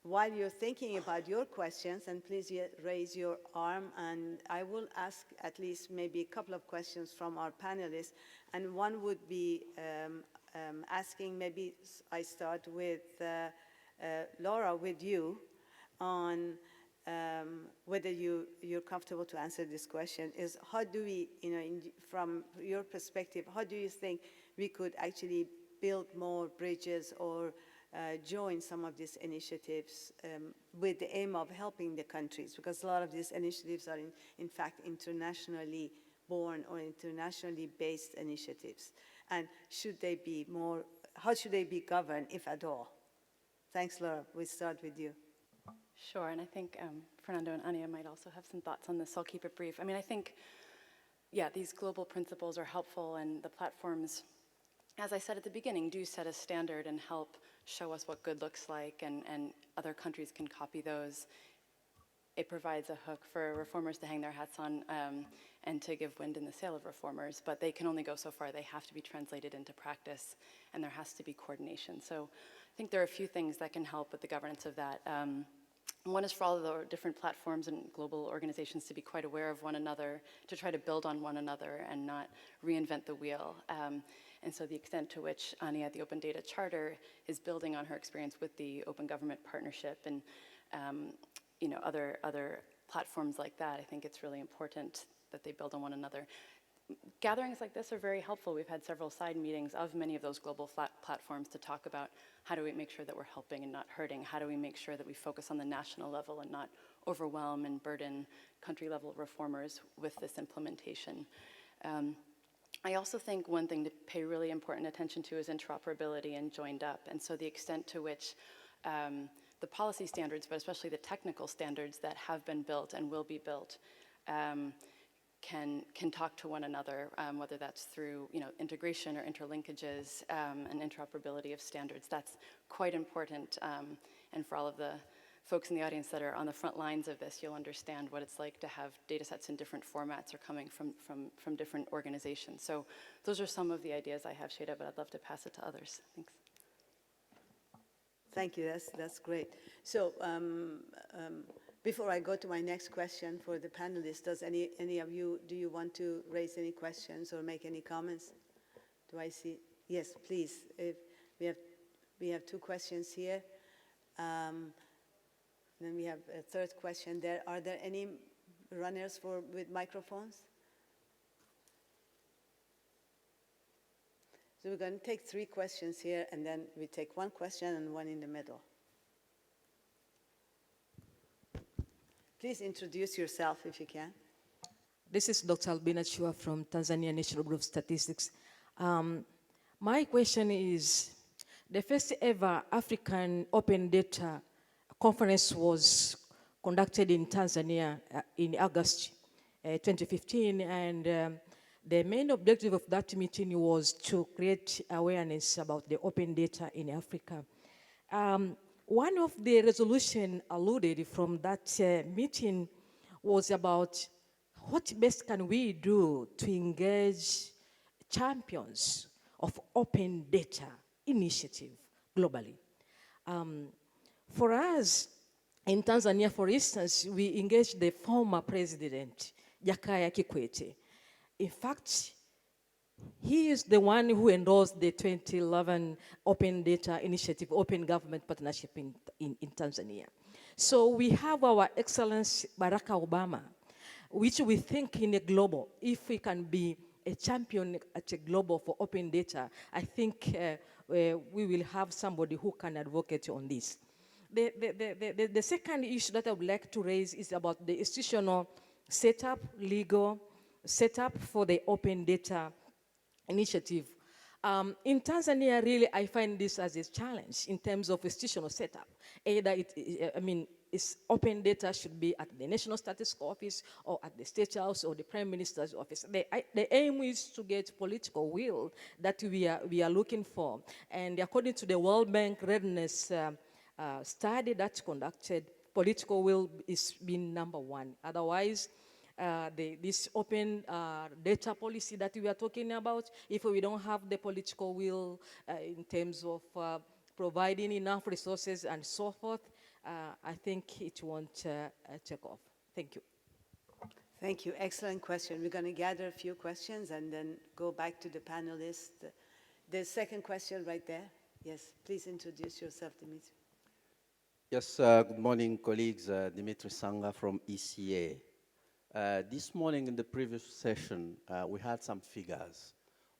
while you're thinking about your questions, and please raise your arm, and I will ask at least maybe a couple of questions from our panelists, and one would be asking, maybe I start with Laura, with you, on whether you're comfortable to answer this question, is how do we, from your perspective, how do you think we could actually build more bridges or join some of these initiatives with the aim of helping the countries? Because a lot of these initiatives are in fact internationally born or internationally based initiatives. And should they be more, how should they be governed, if at all? Thanks, Laura. We'll start with you. Sure, and I think Fernando and Anya might also have some thoughts on this, so I'll keep it brief. I mean, I think, yeah, these global principles are helpful, and the platforms, as I said at the beginning, do set a standard and help show us what good looks like, and other countries can copy those. It provides a hook for reformers to hang their hats on and to give wind in the sail of reformers, but they can only go so far. They have to be translated into practice, and there has to be coordination. So I think there are a few things that can help with the governance of that. One is for all of the different platforms and global organizations to be quite aware of one another, to try to build on one another and not reinvent the wheel. And so the extent to which Anya at the Open Data Charter is building on her experience with the Open Government Partnership and other platforms like that, I think it's really important that they build on one another. Gatherings like this are very helpful. We've had several side meetings of many of those global platforms to talk about how do we make sure that we're helping and not hurting? How do we make sure that we focus on the national level and not overwhelm and burden country-level reformers with this implementation? I also think one thing to pay really important attention to is interoperability and joined up. And so the extent to which the policy standards, but especially the technical standards that have been built and will be built, can talk to one another, whether that's through integration or interlinkages and interoperability of standards. That's quite important. And for all of the folks in the audience that are on the front lines of this, you'll understand what it's like to have data sets in different formats or coming from different organizations. So those are some of the ideas I have, Shada, but I'd love to pass it to others. Thanks. Thank you. That's great. So before I go to my next question for the panelists, does any of you, do you want to raise any questions or make any comments? Do I see? Yes, please. If we have 2 questions here. Then we have a 3rd question there. Are there any runners with microphones? So we're going to take 3 questions here, and then we take 1 question and 1 in the middle. Please introduce yourself if you can. This is Dr. Albina Chua from Tanzania National Bureau of Statistics. My question is, the first ever African Open Data Conference was conducted in Tanzania in August 2015, and the main objective of that meeting was to create awareness about the open data in Africa. One of the resolutions alluded from that meeting was about what best can we do to engage champions of open data initiative globally. For us, in Tanzania, for instance, we engaged the former president, Jakaya Kikwete. In fact, he is the one who endorsed the 2011 Open Data Initiative, Open Government Partnership in Tanzania. So we have our Excellency Barack Obama, which we think in a global, if we can be a champion at a global for open data, I think we will have somebody who can advocate on this. The second issue that I would like to raise is about the institutional setup, legal setup for the open data initiative. In Tanzania, really, I find this as a challenge in terms of institutional setup. Either it's open data should be at the National Statistical Office or at the State House or the Prime Minister's office. The aim is to get political will that we are looking for. And according to the World Bank Readiness study that's conducted, political will is being number one. Otherwise, this open data policy that we are talking about, if we don't have the political will in terms of providing enough resources and so forth, I think it won't take off. Thank you. Thank you. Excellent question. We're going to gather a few questions and then go back to the panelists. The second question right there. Yes, please introduce yourself, Dimitri. Yes, good morning, colleagues. Dimitri Sanga from ECA. This morning in the previous session, we had some figures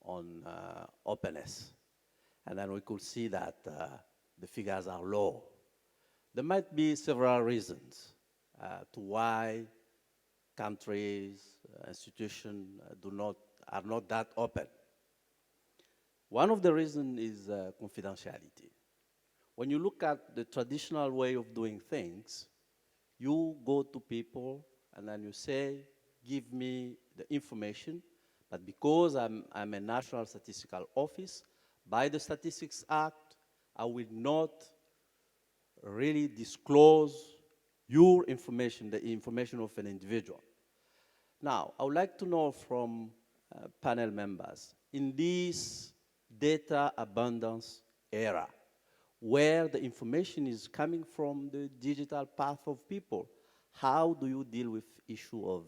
on openness, and then we could see that the figures are low. There might be several reasons to why countries, institutions are not that open. One of the reasons is confidentiality. When you look at the traditional way of doing things, you go to people and then you say, give me the information, but because I'm a National Statistical Office, by the Statistics Act, I will not really disclose your information, the information of an individual. Now, I would like to know from panel members, in this data abundance era, where the information is coming from the digital path of people, how do you deal with issue of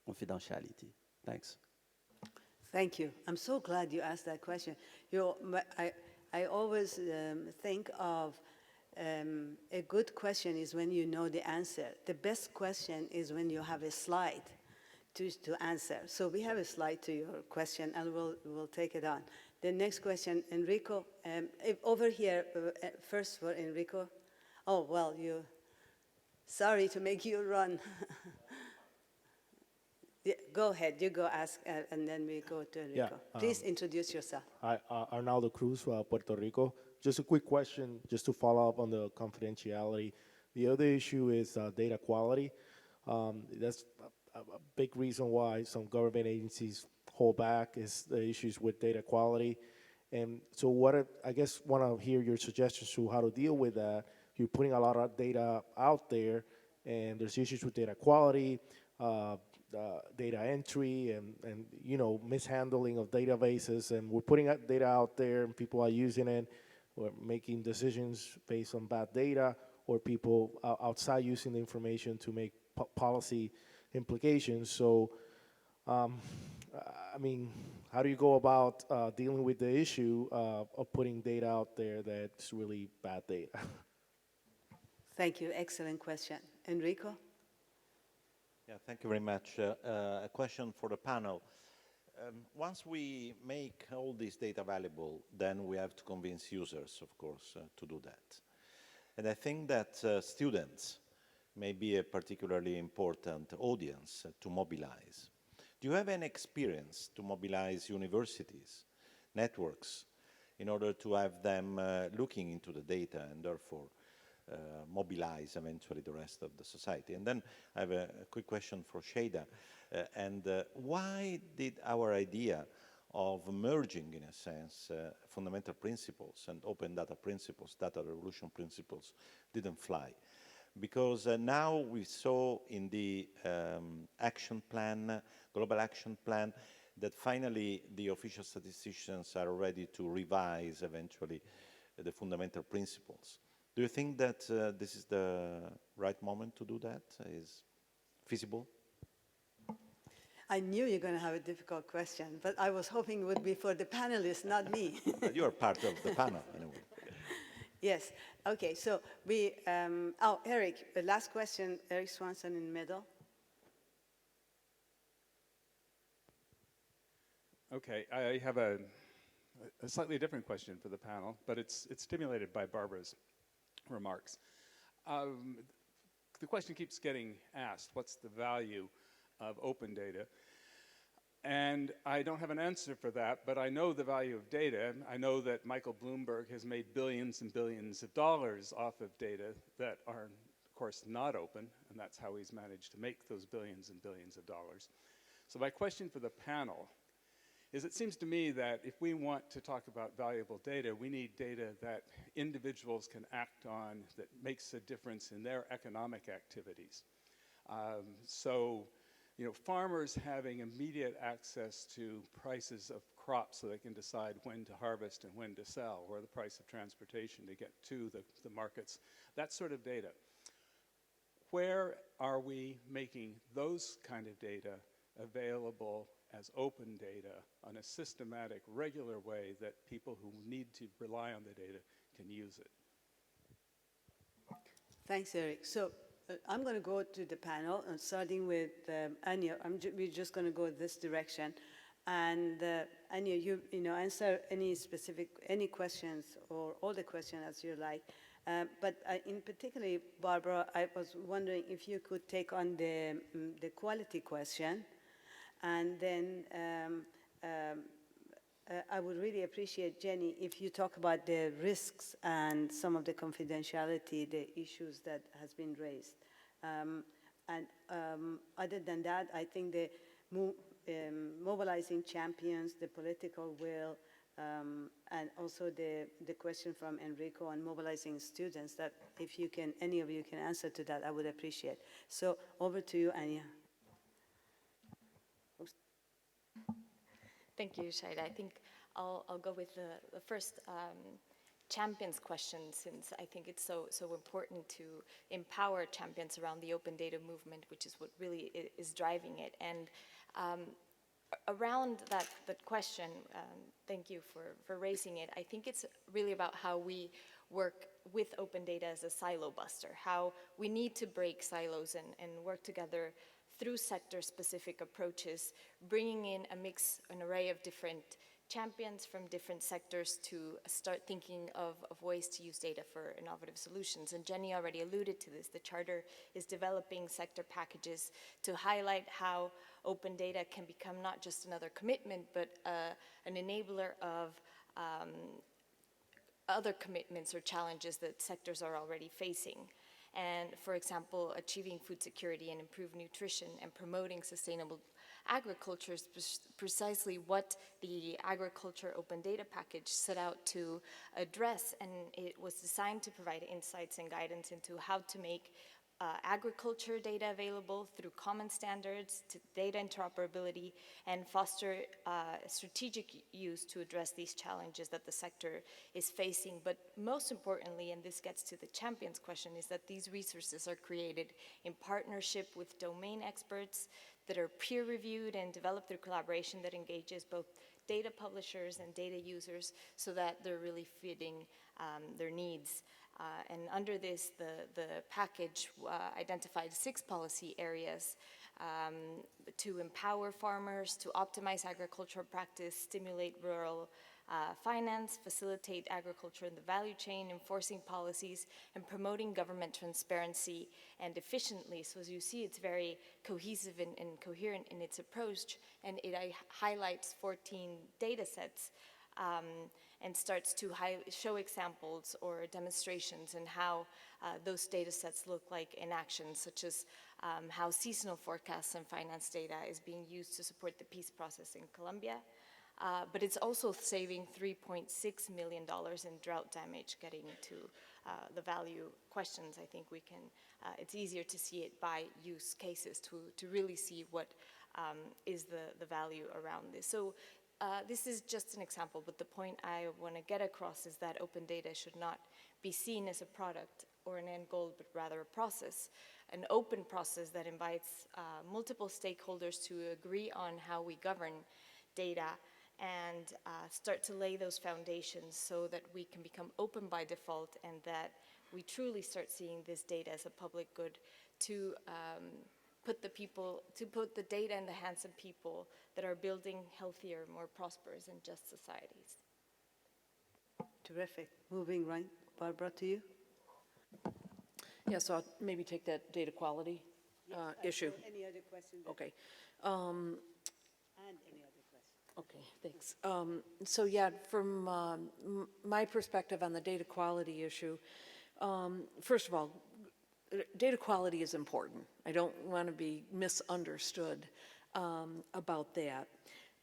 confidentiality? Thanks. Thank you. I'm so glad you asked that question. I always think of a good question is when you know the answer. The best question is when you have a slide to answer. So we have a slide to your question, and we'll take it on. The next question, Enrico. Over here, first for Enrico. Oh, well, sorry to make you run. Yeah, go ahead, you go ask, and then we go to Enrico. Yeah, Please introduce yourself. Hi, Arnaldo Cruz, Puerto Rico. Just a quick question, just to follow up on the confidentiality. The other issue is data quality. That's a big reason why some government agencies hold back is the issues with data quality. And so I guess want to hear your suggestions to how to deal with that. You're putting a lot of data out there, and there's issues with data quality, data entry, and mishandling of databases. And we're putting data out there, and people are using it, or making decisions based on bad data, or people outside using the information to make policy implications. So, how do you go about dealing with the issue of putting data out there that's really bad data? Thank you. Excellent question. Enrico? Yeah, thank you very much. A question for the panel. Once we make all this data valuable, then we have to convince users, of course, to do that. And I think that students may be a particularly important audience to mobilize. Do you have any experience to mobilize universities, networks, in order to have them looking into the data and therefore mobilize eventually the rest of the society? And then I have a quick question for Shada. Why did our idea of merging, in a sense, fundamental principles and open data principles, data revolution principles, didn't fly? Because now we saw in the action plan, global action plan, that finally the official statisticians are ready to revise eventually the fundamental principles. Do you think that this is the right moment to do that? Is feasible? I knew you were going to have a difficult question, but I was hoping it would be for the panelists, not me. But you are part of the panel, anyway. Yes, okay, so we, oh, Eric, the last question, Eric Swanson in the middle. Okay, I have a slightly different question for the panel, but it's stimulated by Barbara's remarks. The question keeps getting asked, what's the value of open data? And I don't have an answer for that, but I know the value of data. I know that Michael Bloomberg has made billions and billions of dollars off of data that are, of course, not open, and that's how he's managed to make those billions and billions of dollars. So my question for the panel is, it seems to me that if we want to talk about valuable data, we need data that individuals can act on that makes a difference in their economic activities. So, you know, farmers having immediate access to prices of crops so they can decide when to harvest and when to sell, or the price of transportation to get to the markets, that sort of data. Where are we making those kind of data available as open data on a systematic, regular way that people who need to rely on the data can use it? Thanks, Eric. So I'm going to go to the panel, starting with Anya. We're just going to go this direction. And Anya, you know, answer any questions or all the questions as you like. But in particular, Barbara, I was wondering if you could take on the quality question. And then I would really appreciate, Jenny, if you talk about the risks and some of the confidentiality, the issues that has been raised. And other than that, I think the mobilizing champions, the political will, and also the question from Enrico on mobilizing students, that if you can, any of you can answer to that, I would appreciate. So over to you, Anya. Thank you, Shaida. I think I'll go with the first champions question, since I think it's so important to empower champions around the open data movement, which is what really is driving it. And around that question, thank you for raising it. I think it's really about how we work with open data as a silo buster, how we need to break silos and work together through sector-specific approaches, bringing in a mix, an array of different champions from different sectors to start thinking of ways to use data for innovative solutions. And Jenny already alluded to this. The Charter is developing sector packages to highlight how open data can become not just another commitment, but an enabler of other commitments or challenges that sectors are already facing. And for example, achieving food security and improved nutrition and promoting sustainable agriculture is precisely what the agriculture open data package set out to address. And it was designed to provide insights and guidance into how to make agriculture data available through common standards, to data interoperability, and foster strategic use to address these challenges that the sector is facing. But most importantly, and this gets to the champions question, is that these resources are created in partnership with domain experts that are peer-reviewed and developed through collaboration that engages both data publishers and data users, so that they're really fitting their needs. And under this, the package identified 6 policy areas to empower farmers, to optimize agricultural practice, stimulate rural finance, facilitate agriculture in the value chain, enforcing policies, and promoting government transparency and efficiently. So as you see, it's very cohesive and coherent in its approach, and it highlights 14 data sets. And starts to show examples or demonstrations and how those data sets look like in action, such as how seasonal forecasts and finance data is being used to support the peace process in Colombia. But it's also saving $3.6 million in drought damage. Getting to the value questions, I think we can, it's easier to see it by use cases to really see what is the value around this. So this is just an example, but the point I want to get across is that open data should not be seen as a product or an end goal, but rather a process, an open process that invites multiple stakeholders to agree on how we govern data and start to lay those foundations so that we can become open by default and that we truly start seeing this data as a public good to put the data in the hands of people that are building healthier, more prosperous and just societies. Terrific. Moving right, Barbara, to you. Yeah, so I'll maybe take that data quality issue. Any other questions? Okay. And any other questions? Okay, thanks. So yeah, from my perspective on the data quality issue, first of all, data quality is important. I don't want to be misunderstood about that.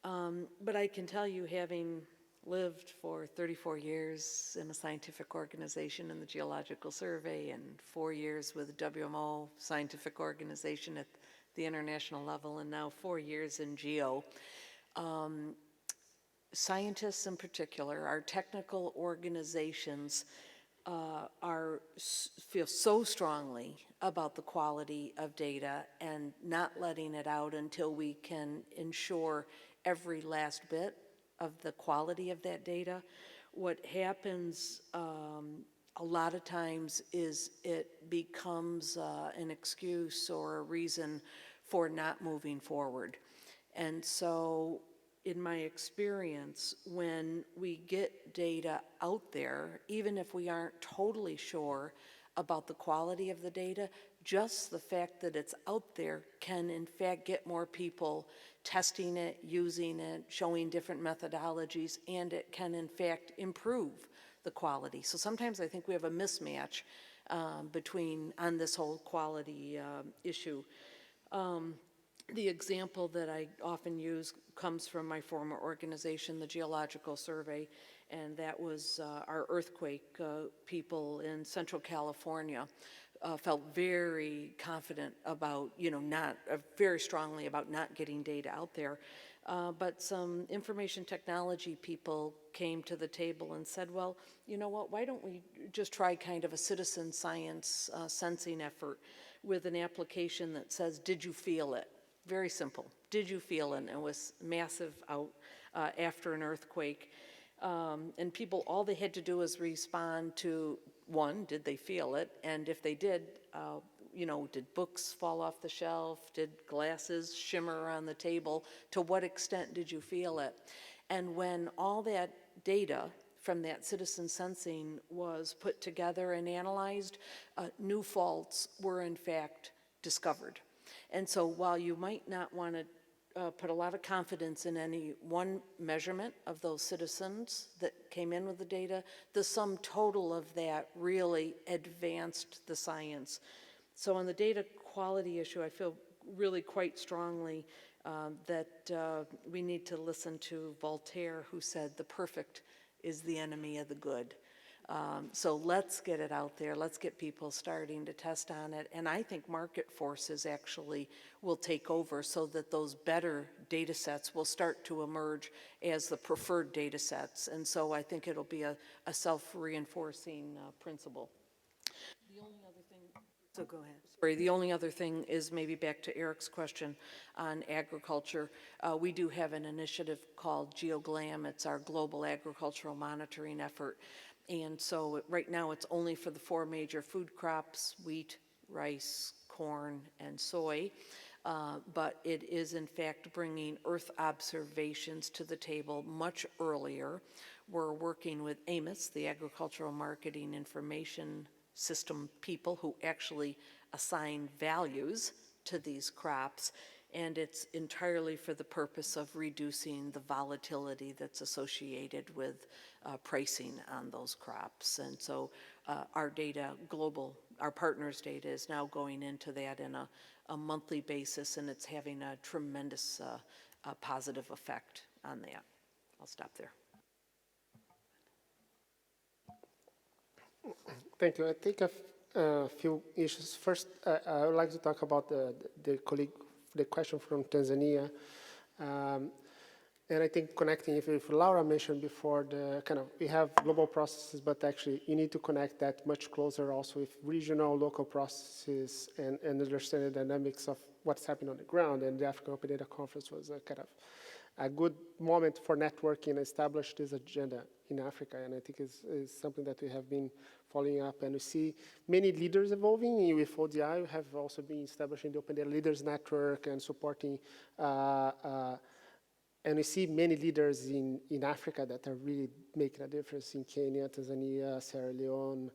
But I can tell you, having lived for 34 years in a scientific organization in the Geological Survey and 4 years with WMO scientific organization at the international level and now 4 years in GEO, scientists in particular, our technical organizations feel so strongly about the quality of data and not letting it out until we can ensure every last bit of the quality of that data. What happens a lot of times is it becomes an excuse or a reason for not moving forward. And so in my experience, when we get data out there, even if we aren't totally sure about the quality of the data, just the fact that it's out there can in fact get more people testing it, using it, showing different methodologies, and it can in fact improve the quality. So sometimes I think we have a mismatch on this whole quality issue. The example that I often use comes from my former organization, the Geological Survey, and that was our earthquake people in Central California felt very confident about, very strongly about not getting data out there. But some information technology people came to the table and said, well, you know what, why don't we just try kind of a citizen science sensing effort with an application that says, did you feel it? Very simple. Did you feel it? And it was massive out after an earthquake. And people, all they had to do was respond to, one, did they feel it? And if they did, did books fall off the shelf? Did glasses shimmer on the table? To what extent did you feel it? And when all that data from that citizen sensing was put together and analyzed, new faults were in fact discovered. And so while you might not want to put a lot of confidence in any one measurement of those citizens that came in with the data, the sum total of that really advanced the science. So on the data quality issue, I feel really quite strongly that we need to listen to Voltaire, who said, the perfect is the enemy of the good. So let's get it out there. Let's get people starting to test on it. And I think market forces actually will take over so that those better data sets will start to emerge as the preferred data sets. And so I think it'll be a self-reinforcing principle. The only other thing. So go ahead. Sorry, the only other thing is maybe back to Eric's question on agriculture. We do have an initiative called GeoGlam. It's our global agricultural monitoring effort. And so right now it's only for the 4 major food crops, wheat, rice, corn, and soy. But it is in fact bringing Earth observations to the table much earlier. We're working with AMIS, the Agricultural Marketing Information System people who actually assign values to these crops. And it's entirely for the purpose of reducing the volatility that's associated with pricing on those crops. And so our data, our partners' data is now going into that in a monthly basis, and it's having a tremendous positive effect on that. I'll stop there. Thank you. I think a few issues. First, I would like to talk about the question from Tanzania. And I think connecting, if Laura mentioned before, we have global processes, but actually you need to connect that much closer also with regional, local processes and understand the dynamics of what's happening on the ground. And the African Open Data Conference was a kind of a good moment for networking and establish this agenda in Africa. And I think is something that we have been following up. And we see many leaders evolving. With ODI, we have also been establishing the Open Data Leaders Network and supporting and we see many leaders in Africa that are really making a difference in Kenya, Tanzania, Sierra Leone,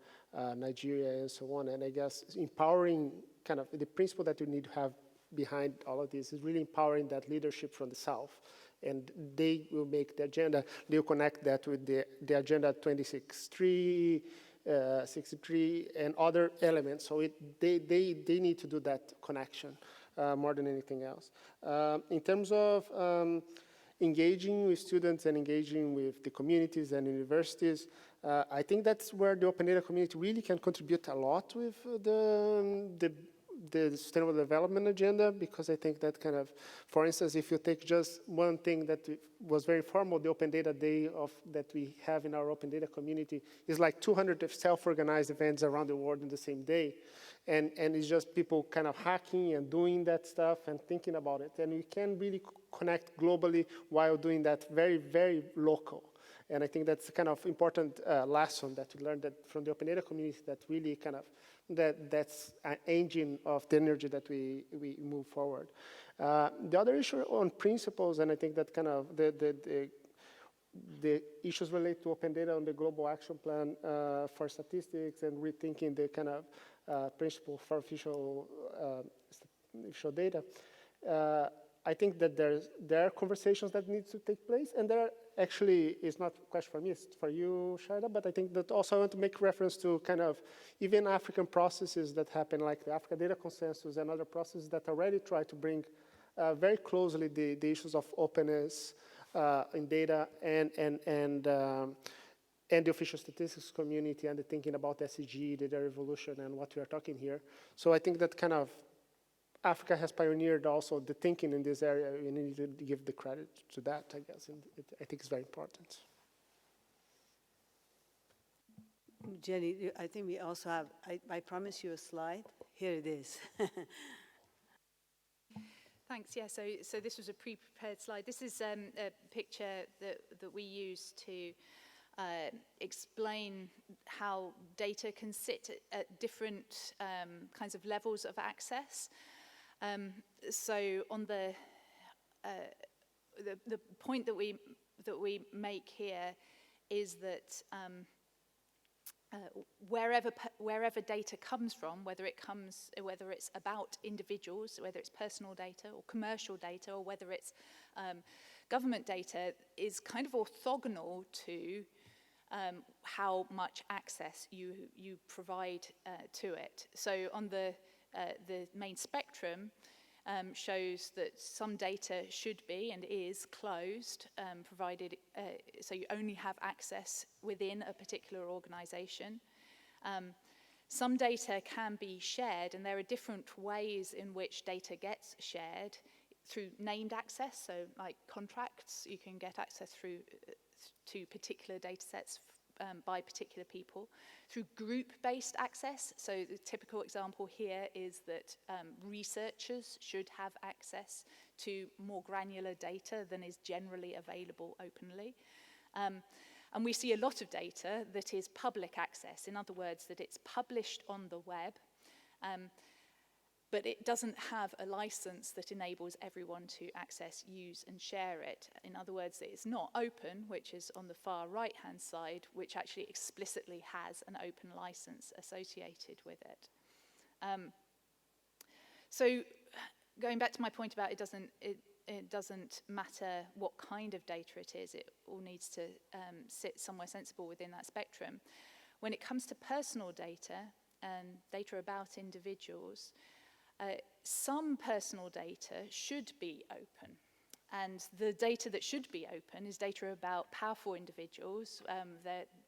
Nigeria, and so on. And I guess empowering kind of the principle that you need to have behind all of this is really empowering that leadership from the South. And they will make the agenda. They will connect that with the Agenda 2063, 63, and other elements. So they need to do that connection more than anything else. In terms of engaging with students and engaging with the communities and universities, I think that's where the open data community really can contribute a lot with the Sustainable Development Agenda, because I think that kind of, for instance, if you take just one thing that was very formal, the Open Data Day that we have in our open data community is like 200 self-organized events around the world in the same day. And it's just people kind of hacking and doing that stuff and thinking about it. And we can really connect globally while doing that very, very local. And I think that's a kind of important lesson that we learned from the open data community, that really kind of, that's an engine of the energy that we move forward. The other issue on principles, and I think that kind of the issues relate to open data on the Global Action Plan for statistics and rethinking the kind of principle for official data. I think that there are conversations that need to take place, and there are actually, it's not a question for me, it's for you, Shaida, but I think that also I want to make reference to kind of even African processes that happen, like the Africa Data Consensus and other processes that already try to bring very closely the issues of openness in data and the official statistics community and the thinking about SEG, data revolution, and what we are talking here. So I think that kind of Africa has pioneered also the thinking in this area. We need to give the credit to that, I guess, and I think it's very important. Jenny, I think we also have, I promised you a slide. Here it is. Thanks. Yeah. So this was a pre-prepared slide. This is a picture that we use to explain how data can sit at different kinds of levels of access. So on the point that we make here is that wherever data comes from, whether it's about individuals, whether it's personal data or commercial data, or whether it's government data, is kind of orthogonal to how much access you provide to it. So on the main spectrum shows that some data should be and is closed, provided so you only have access within a particular organization. Some data can be shared, and there are different ways in which data gets shared through named access. So like contracts, you can get access through to particular data sets by particular people, through group-based access. So the typical example here is that researchers should have access to more granular data than is generally available openly. And we see a lot of data that is public access, in other words, that it's published on the web, but it doesn't have a license that enables everyone to access, use, and share it. In other words, it's not open, which is on the far right-hand side, which actually explicitly has an open license associated with it. So going back to my point about it doesn't matter what kind of data it is, it all needs to sit somewhere sensible within that spectrum. When it comes to personal data and data about individuals, some personal data should be open. And the data that should be open is data about powerful individuals,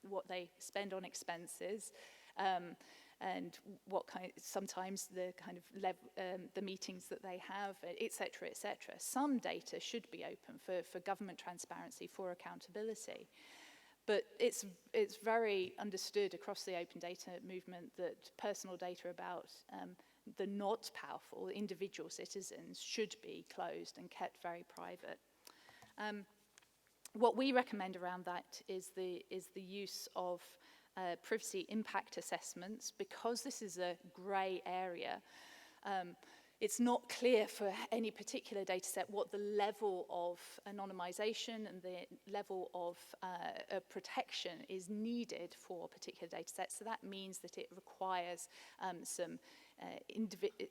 what they spend on expenses, and what sometimes the kind of the meetings that they have, et cetera, et cetera. Some data should be open for government transparency, for accountability. But it's very understood across the open data movement that personal data about the not powerful individual citizens should be closed and kept very private. What we recommend around that is the use of privacy impact assessments, because this is a grey area. It's not clear for any particular data set what the level of anonymization and the level of protection is needed for particular data sets. So that means that it requires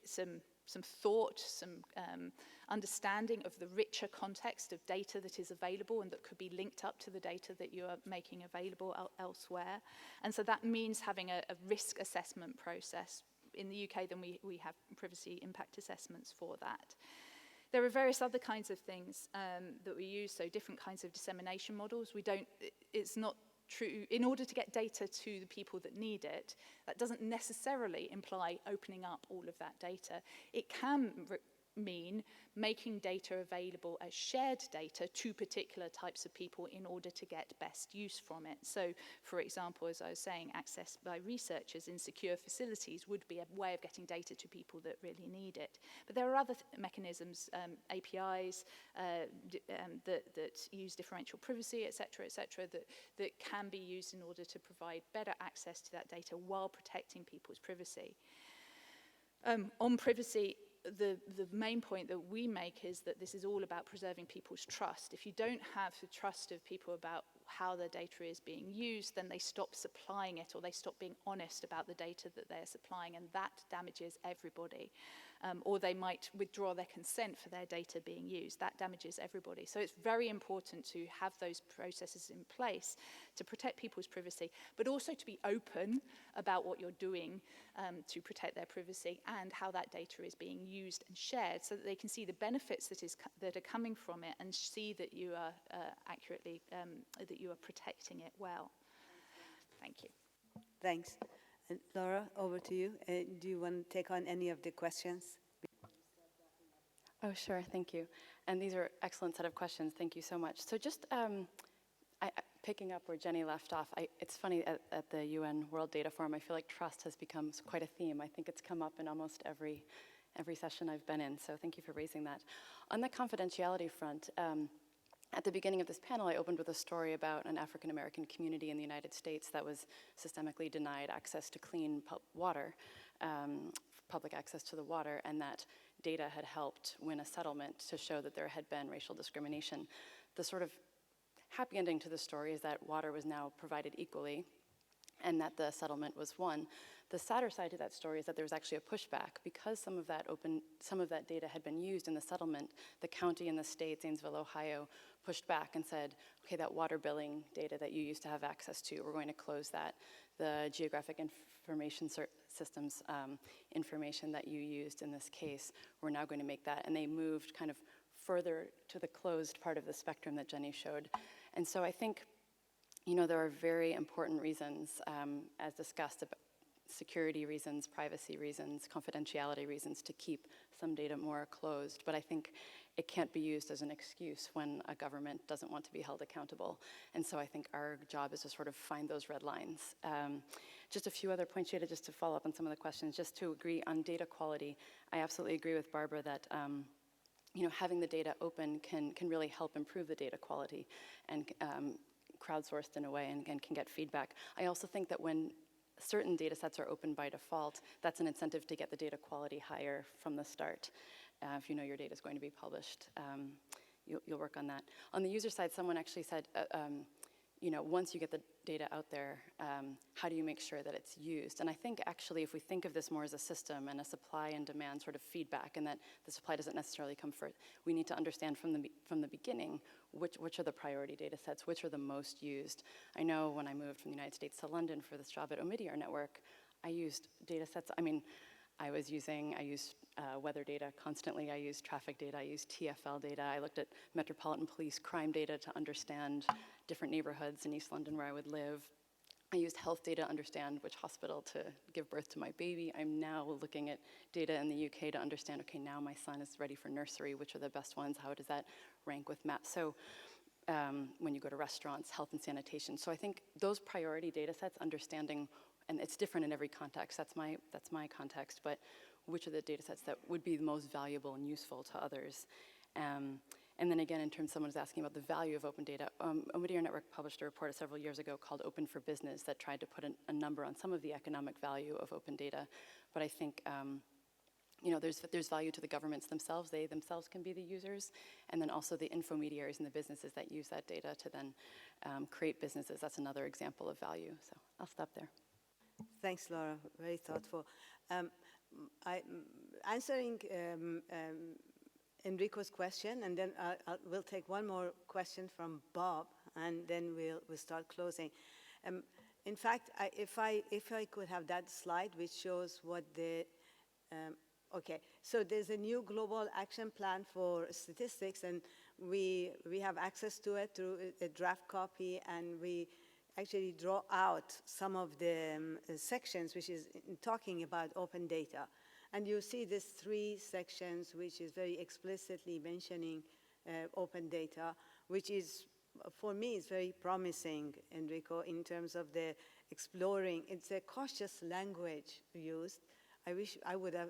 some thought, some understanding of the richer context of data that is available and that could be linked up to the data that you are making available elsewhere. And so that means having a risk assessment process. In the UK, then we have privacy impact assessments for that. There are various other kinds of things that we use, so different kinds of dissemination models. It's not true, in order to get data to the people that need it, that doesn't necessarily imply opening up all of that data. It can mean making data available as shared data to particular types of people in order to get best use from it. So, for example, as I was saying, access by researchers in secure facilities would be a way of getting data to people that really need it. But there are other mechanisms, APIs that use differential privacy, et cetera, that can be used in order to provide better access to that data while protecting people's privacy. On privacy, the main point that we make is that this is all about preserving people's trust. If you don't have the trust of people about how their data is being used, then they stop supplying it, or they stop being honest about the data that they're supplying, and that damages everybody. Or they might withdraw their consent for their data being used. That damages everybody. So it's very important to have those processes in place to protect people's privacy, but also to be open about what you're doing to protect their privacy and how that data is being used and shared, so that they can see the benefits that are coming from it and see that you are accurately, that you are protecting it well. Thank you. Thanks. And Laura, over to you. Do you want to take on any of the questions? Oh, sure, thank you. And these are excellent set of questions, thank you so much. So just picking up where Jenny left off, it's funny, at the UN World Data Forum, I feel like trust has become quite a theme. I think it's come up in almost every session I've been in, so thank you for raising that. On the confidentiality front, at the beginning of this panel, I opened with a story about an African-American community in the United States that was systemically denied access to clean water, public access to the water, and that data had helped win a settlement to show that there had been racial discrimination. The sort of happy ending to the story is that water was now provided equally and that the settlement was won. The sadder side to that story is that there was actually a pushback. Because some of that data had been used in the settlement, the county and the state, Zanesville, Ohio, pushed back and said, okay, that water billing data that you used to have access to, we're going to close that. The geographic information systems information that you used in this case, we're now going to make that. And they moved kind of further to the closed part of the spectrum that Jenny showed. And so I think, you know, there are very important reasons, as discussed, about security reasons, privacy reasons, confidentiality reasons to keep some data more closed. But I think it can't be used as an excuse when a government doesn't want to be held accountable. And so I think our job is to sort of find those red lines. Just a few other points, Jada, just to follow up on some of the questions, just to agree on data quality. I absolutely agree with Barbara that you know, having the data open can really help improve the data quality and crowdsourced in a way and can get feedback. I also think that when certain data sets are open by default, that's an incentive to get the data quality higher from the start. If you know your data is going to be published, you'll work on that. On the user side, someone actually said, you know, once you get the data out there, how do you make sure that it's used? And I think actually if we think of this more as a system and a supply and demand sort of feedback, and that the supply doesn't necessarily come first, we need to understand from the beginning which are the priority data sets, which are the most used. I know when I moved from the United States to London for this job at Omidyar Network, I used data sets, I mean, I used weather data constantly, I used traffic data, I used TfL data, I looked at Metropolitan Police crime data to understand different neighborhoods in East London where I would live. I used health data to understand which hospital to give birth to my baby. I'm now looking at data in the UK to understand, okay, now my son is ready for nursery, which are the best ones, how does that rank with maps? So when you go to restaurants, health and sanitation. So I think those priority data sets, understanding, and it's different in every context, that's my context, but which are the data sets that would be the most valuable and useful to others. And And then again, in terms, someone was asking about the value of open data. Whittier Network published a report several years ago called Open for Business that tried to put a number on some of the economic value of open data. But I think there's value to the governments themselves. They themselves can be the users. And then also the intermediaries and the businesses that use that data to then create businesses. That's another example of value. So I'll stop there. Thanks, Laura. Very thoughtful. Answering Enrico's question, and then we'll take one more question from Bob, and then we'll start closing. In fact, if I could have that slide, which shows what the okay, so there's a new global action plan for statistics, and we have access to it through a draft copy, and we actually draw out some of the sections which is talking about open data. And you see these 3 sections which is very explicitly mentioning open data, which is, for me, is very promising, Enrico, in terms of the exploring. It's a cautious language used. I wish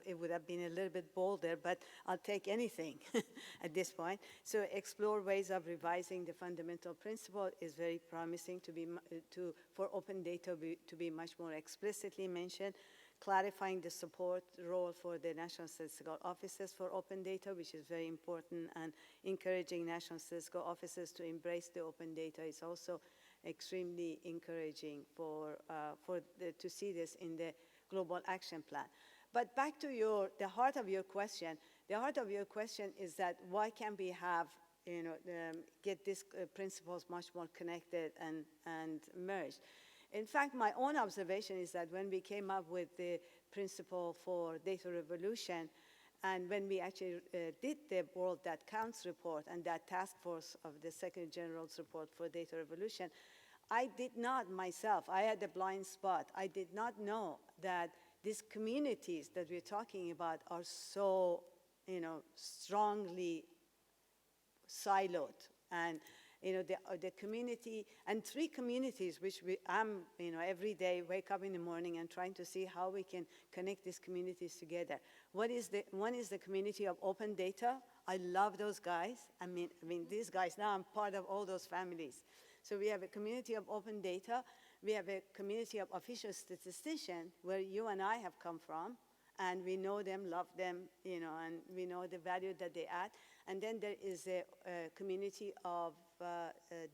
it would have been a little bit bolder, but I'll take anything at this point. So explore ways of revising the fundamental principle is very promising for open data to be much more explicitly mentioned. Clarifying the support role for the National Statistical Offices for open data, which is very important, and encouraging National Statistical Offices to embrace the open data is also extremely encouraging to see this in the Global Action Plan. But back to the heart of your question. The heart of your question is that why can't we have, get these principles much more connected and merged? In fact, my own observation is that when we came up with the principle for data revolution, and when we actually did the World That Counts report and that task force of the Secretary General's report for data revolution, I did not myself, I had a blind spot. I did not know that these communities that we're talking about are so, strongly siloed. And the community, and 3 communities, which I'm, every day wake up in the morning and trying to see how we can connect these communities together. One is the community of open data. I love those guys. I mean, these guys, now I'm part of all those families. So we have a community of open data. We have a community of official statisticians, where you and I have come from, and we know them, love them, and we know the value that they add. And then there is a community of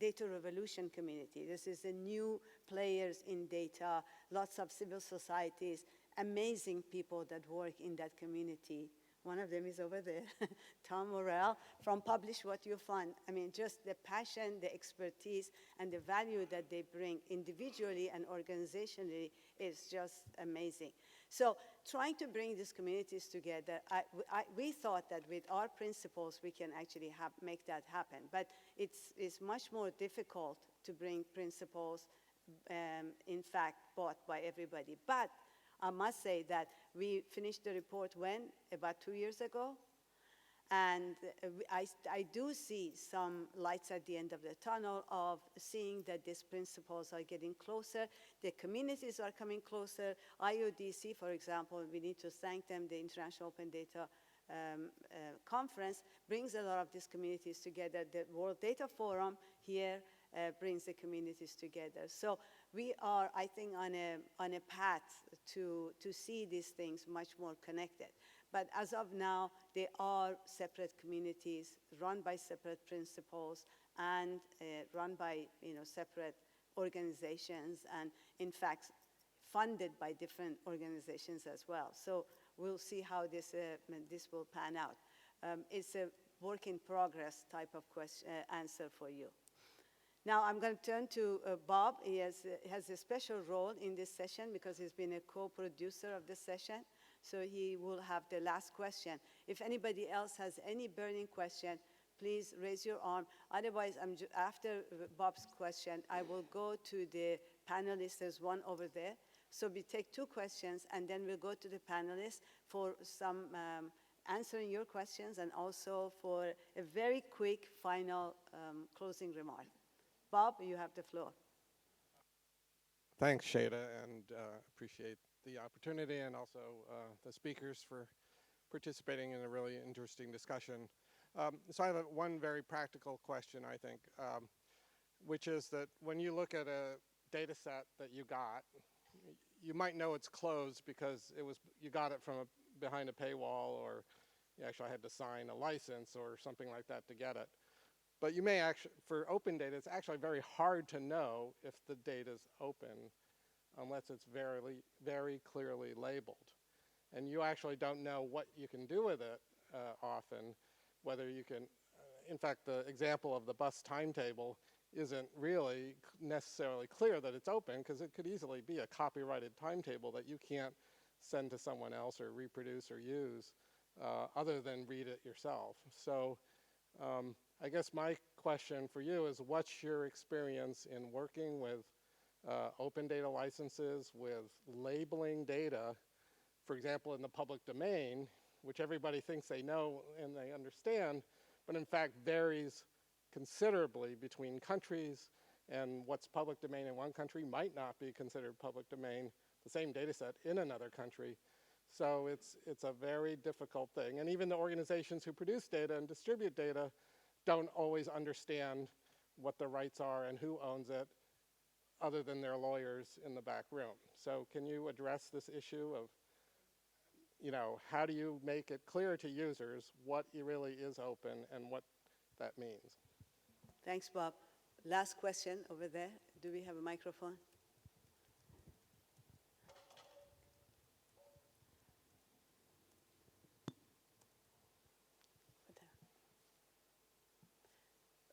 data revolution community. This is the new players in data, lots of civil societies, amazing people that work in that community. One of them is over there, Tom Morrell, from Publish What You Find. I mean, just the passion, the expertise, and the value that they bring individually and organizationally is just amazing. So trying to bring these communities together, we thought that with our principles, we can actually make that happen. But it's much more difficult to bring principles, in fact, bought by everybody. But I must say that we finished the report about 2 years ago. And I do see some lights at the end of the tunnel of seeing that these principles are getting closer. The communities are coming closer. IODC, for example, we need to thank them. The International Open Data Conference brings a lot of these communities together. The World Data Forum here brings the communities together. So we are, I think, on a path to see these things much more connected. But as of now, they are separate communities run by separate principles and run by separate organizations, and in fact funded by different organizations as well. So we'll see how this will pan out. It's a work in progress type of answer for you. Now I'm going to turn to Bob. He has a special role in this session because he's been a co-producer of this session. So he will have the last question. If anybody else has any burning question, please raise your arm. Otherwise, after Bob's question, I will go to the panelists. There's one over there. So we take 2 questions, and then we'll go to the panelists for some answering your questions and also for a very quick final closing remark. Bob, you have the floor. Thanks, Shada, and appreciate the opportunity, and also the speakers for participating in a really interesting discussion. So I have one very practical question, I think, which is that when you look at a data set that you got, you might know it's closed because you got it from behind a paywall, or you actually had to sign a license or something like that to get it. But you may actually, for open data, it's actually very hard to know if the data is open unless it's very, very clearly labeled. And you actually don't know what you can do with it often, whether you can, in fact, the example of the bus timetable isn't really necessarily clear that it's open, because it could easily be a copyrighted timetable that you can't send to someone else or reproduce or use other than read it yourself. So I guess my question for you is, what's your experience in working with open data licenses, with labeling data, for example, in the public domain, which everybody thinks they know and they understand, but in fact varies considerably between countries, and what's public domain in one country might not be considered public domain, the same data set, in another country. So it's a very difficult thing. And even the organizations who produce data and distribute data don't always understand what the rights are and who owns it, other than their lawyers in the back room. So can you address this issue of, how do you make it clear to users what really is open and what that means? Thanks, Bob. Last question over there. Do we have a microphone?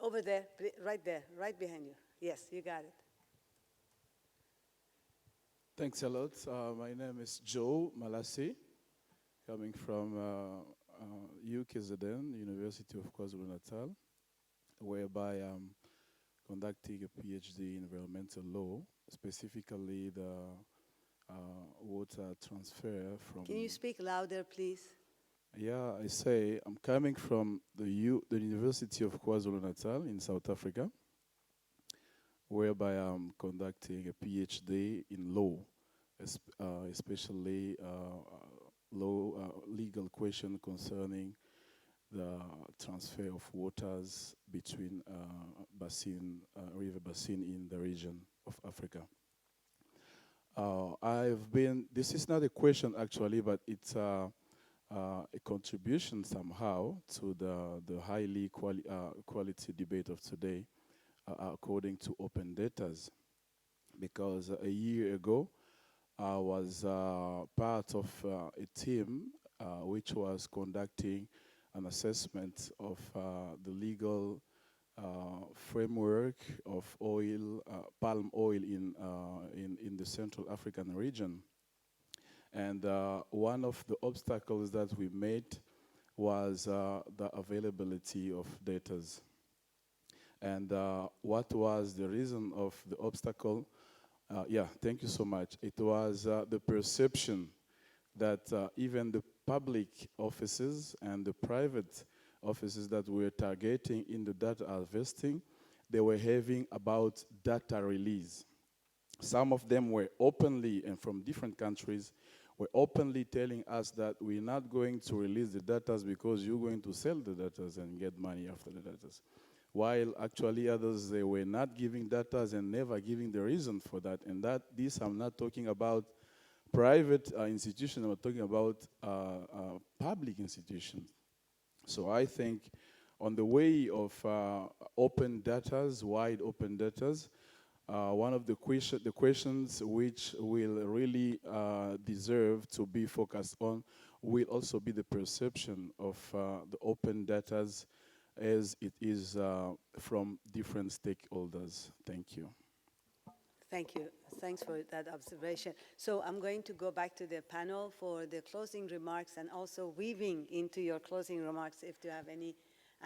Over there, right behind you. Yes, you got it. Thanks a lot. My name is Joe Malassi, coming from UKZN, University of KwaZulu-Natal, whereby I'm conducting a PhD in environmental law, specifically the water transfer from... Can you speak louder, please? Yeah, I say I'm coming from the University of KwaZulu-Natal in South Africa, whereby I'm conducting a PhD in law, especially legal question concerning the transfer of waters between river basin in the region of Africa. This is not a question actually, but it's a contribution somehow to the highly quality debate of today, according to open data. Because a year ago, I was part of a team which was conducting an assessment of the legal framework of palm oil in the Central African region. And one of the obstacles that we made was the availability of data. And what was the reason of the obstacle? Yeah, thank you so much. It was the perception that even the public offices and the private offices that we were targeting in the data harvesting, they were having about data release. Some of them were openly, and from different countries, were openly telling us that we're not going to release the data because you're going to sell the data and get money after the data. While actually others, they were not giving data and never giving the reason for that. And this I'm not talking about private institutions, I'm talking about public institutions. So I think on the way of open data, wide open data, one of the questions which will really deserve to be focused on will also be the perception of the open data as it is from different stakeholders. Thank you. Thank you. Thanks for that observation. So I'm going to go back to the panel for the closing remarks, and also weaving into your closing remarks if you have any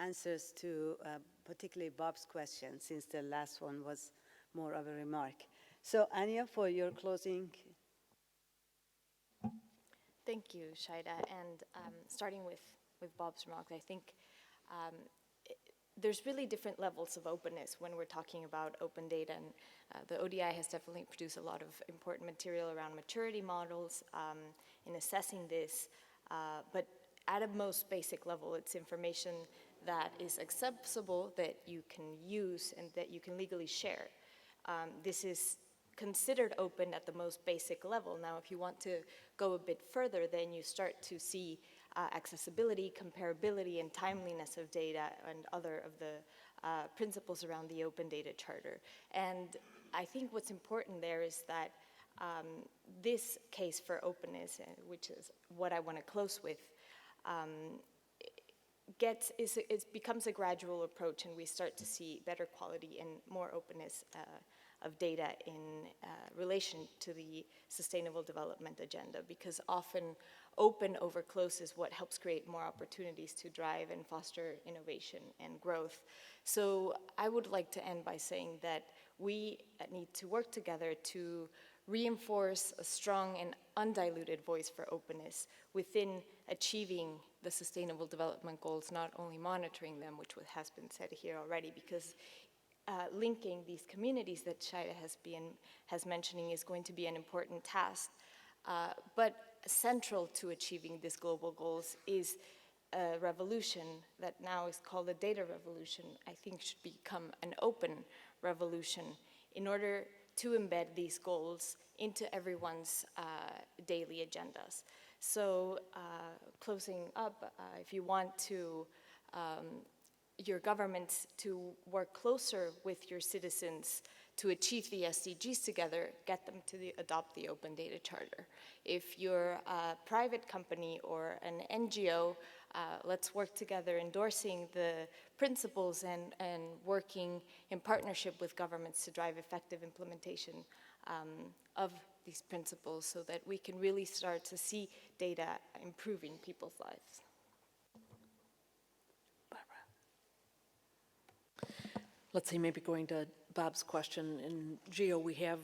answers to particularly Bob's question, since the last one was more of a remark. So Anya, for your closing. Thank you, Shaida. And starting with Bob's remarks, I think there's really different levels of openness when we're talking about open data. And the ODI has definitely produced a lot of important material around maturity models in assessing this. But at a most basic level, it's information that is accessible, that you can use, and that you can legally share. This is considered open at the most basic level. Now, if you want to go a bit further, then you start to see accessibility, comparability, and timeliness of data and other of the principles around the Open Data Charter. And I think what's important there is that this case for openness, which is what I want to close with, it becomes a gradual approach, and we start to see better quality and more openness of data in relation to the Sustainable Development Agenda, because often open over close is what helps create more opportunities to drive and foster innovation and growth. So I would like to end by saying that we need to work together to reinforce a strong and undiluted voice for openness within achieving the Sustainable Development Goals, not only monitoring them, which has been said here already, because linking these communities that Shaida has mentioning is going to be an important task. But central to achieving these global goals is a revolution that now is called a data revolution. I think should become an open revolution in order to embed these goals into everyone's daily agendas. So closing up, if you want to your governments to work closer with your citizens to achieve the SDGs together, get them to adopt the Open Data Charter. If you're a private company or an NGO, let's work together endorsing the principles and working in partnership with governments to drive effective implementation of these principles so that we can really start to see data improving people's lives. Let's see, maybe going to Bob's question. In GEO, we have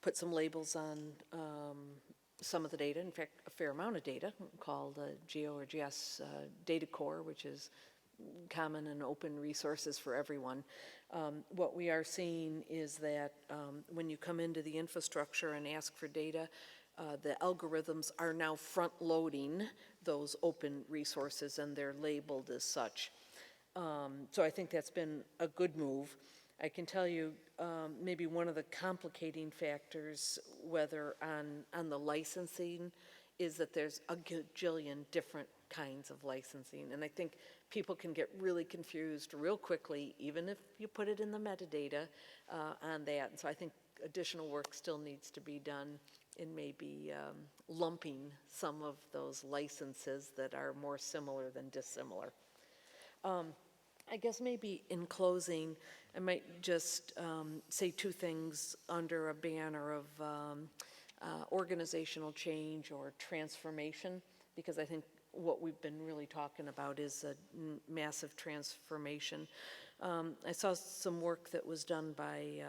put some labels on some of the data, in fact, a fair amount of data called GEO or GS Data Core, which is common and open resources for everyone. What we are seeing is that when you come into the infrastructure and ask for data, the algorithms are now front-loading those open resources, and they're labeled as such. So I think that's been a good move. I can tell you maybe one of the complicating factors, whether on the licensing, is that there's a gajillion different kinds of licensing. And I think people can get really confused real quickly, even if you put it in the metadata on that. And so I think additional work still needs to be done in maybe lumping some of those licenses that are more similar than dissimilar. I guess maybe in closing, I might just say two things under a banner of organizational change or transformation, because I think what we've been really talking about is a massive transformation. I saw some work that was done by,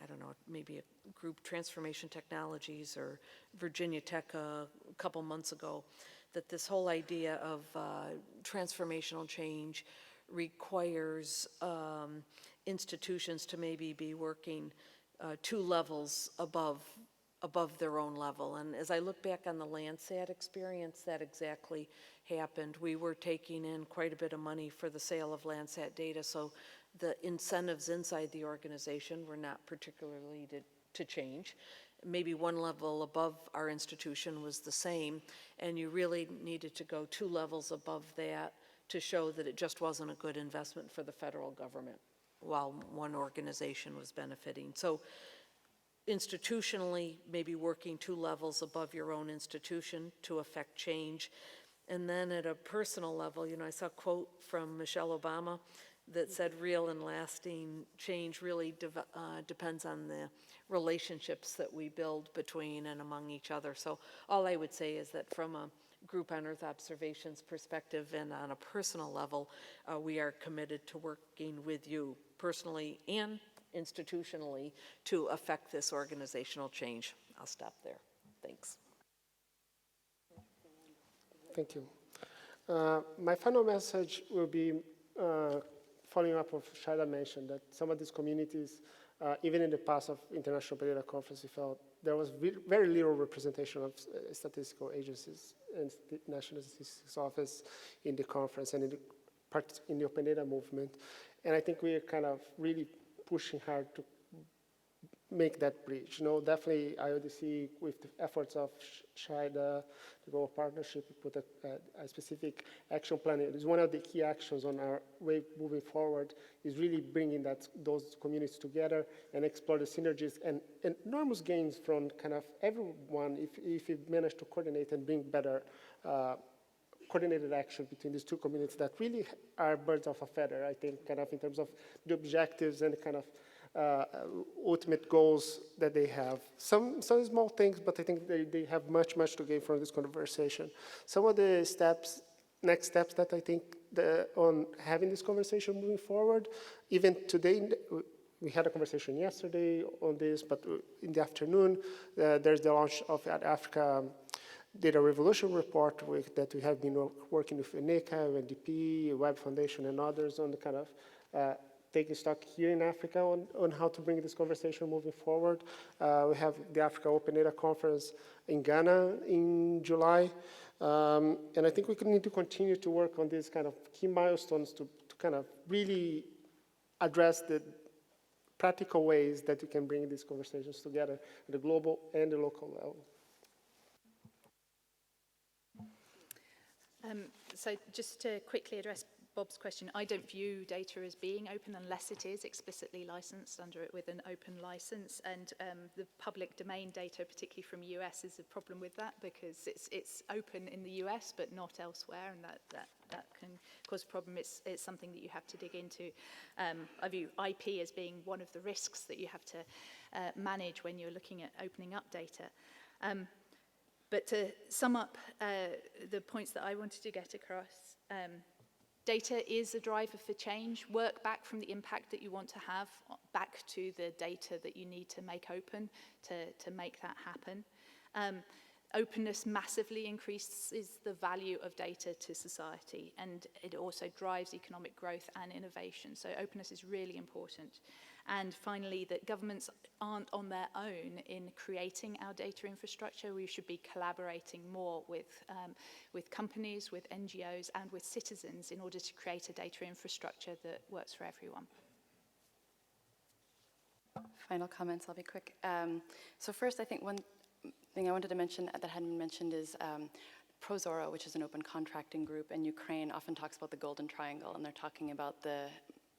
I don't know, maybe a group, Transformation Technologies or Virginia Tech a couple months ago, that this whole idea of transformational change requires institutions to maybe be working 2 levels above their own level. And as I look back on the Landsat experience, that exactly happened. We were taking in quite a bit of money for the sale of Landsat data, so the incentives inside the organization were not particularly to change. Maybe 1 level above our institution was the same, and you really needed to go 2 levels above that to show that it just wasn't a good investment for the federal government while one organization was benefiting. So institutionally, maybe working 2 levels above your own institution to affect change. And then at a personal level, you know, I saw a quote from Michelle Obama that said real and lasting change really depends on the relationships that we build between and among each other. So all I would say is that from a Group on Earth Observations perspective and on a personal level, we are committed to working with you personally and institutionally to affect this organizational change. I'll stop there. Thanks. Thank you. My final message will be following up what Shaida mentioned, that some of these communities, even in the past of International Data Conference, we felt there was very little representation of statistical agencies and the National Statistics Office in the conference. And in the open data movement. And I think we are kind of really pushing hard to make that bridge. You know, definitely IODC, with the efforts of Shida, the Global Partnership, put a specific action plan. It is one of the key actions on our way moving forward, is really bringing those communities together and explore the synergies and enormous gains from kind of everyone if you manage to coordinate and bring better coordinated action between these two communities that really are birds of a feather, I think, kind of in terms of the objectives and kind of ultimate goals that they have. Some small things, but I think they have much to gain from this conversation. Some of the next steps that I think on having this conversation moving forward, even today, we had a conversation yesterday on this, but in the afternoon, there's the launch of the Africa Data Revolution report that we have been working with NECA, UNDP, Web Foundation, and others on the kind of taking stock here in Africa on how to bring this conversation moving forward. We have the Africa Open Data Conference in Ghana in July. And I think we need to continue to work on these kind of key milestones to kind of really address the practical ways that we can bring these conversations together at the global and the local level. So just to quickly address Bob's question, I don't view data as being open unless it is explicitly licensed under it with an open license. And the public domain data, particularly from US, is a problem with that because it's open in the US but not elsewhere, and that can cause a problem. It's something that you have to dig into. I view IP as being one of the risks that you have to manage when you're looking at opening up data. But to sum up the points that I wanted to get across, data is a driver for change. Work back from the impact that you want to have back to the data that you need to make open to make that happen. Openness massively increases the value of data to society, and it also drives economic growth and innovation. So openness is really important. And finally, that governments aren't on their own in creating our data infrastructure. We should be collaborating more with companies, with NGOs, and with citizens in order to create a data infrastructure that works for everyone. Final comments, I'll be quick. So first, I think one thing I wanted to mention that hadn't been mentioned is Prozora, which is an open contracting group, and Ukraine often talks about the Golden Triangle, and they're talking about the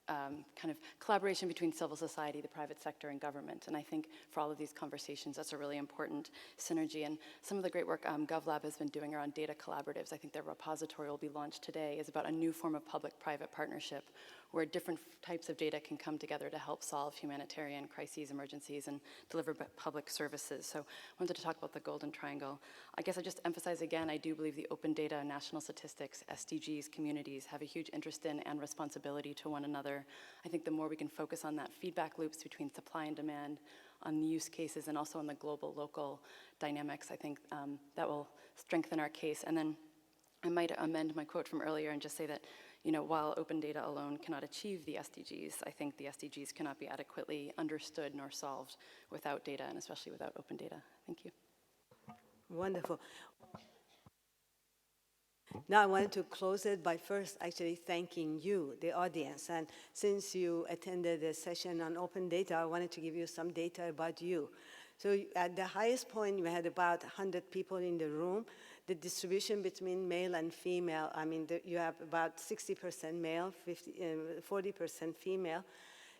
kind of collaboration between civil society, the private sector, and government. And I think for all of these conversations, that's a really important synergy. And some of the great work GovLab has been doing around data collaboratives, I think their repository will be launched today, is about a new form of public-private partnership where different types of data can come together to help solve humanitarian crises, emergencies, and deliver public services. So I wanted to talk about the Golden Triangle. I guess I just emphasize again, I do believe the open data, national statistics, SDGs, communities have a huge interest in and responsibility to one another. I think the more we can focus on that feedback loops between supply and demand, on the use cases, and also on the global, local dynamics, I think that will strengthen our case. And then I might amend my quote from earlier and just say that, you know, while open data alone cannot achieve the SDGs, I think the SDGs cannot be adequately understood nor solved without data, and especially without open data. Thank you. Wonderful. Now I wanted to close it by first actually thanking you, the audience. And since you attended a session on open data, I wanted to give you some data about you. So at the highest point, we had about 100 people in the room. The distribution between male and female, I mean, you have about 60% male, 40% female.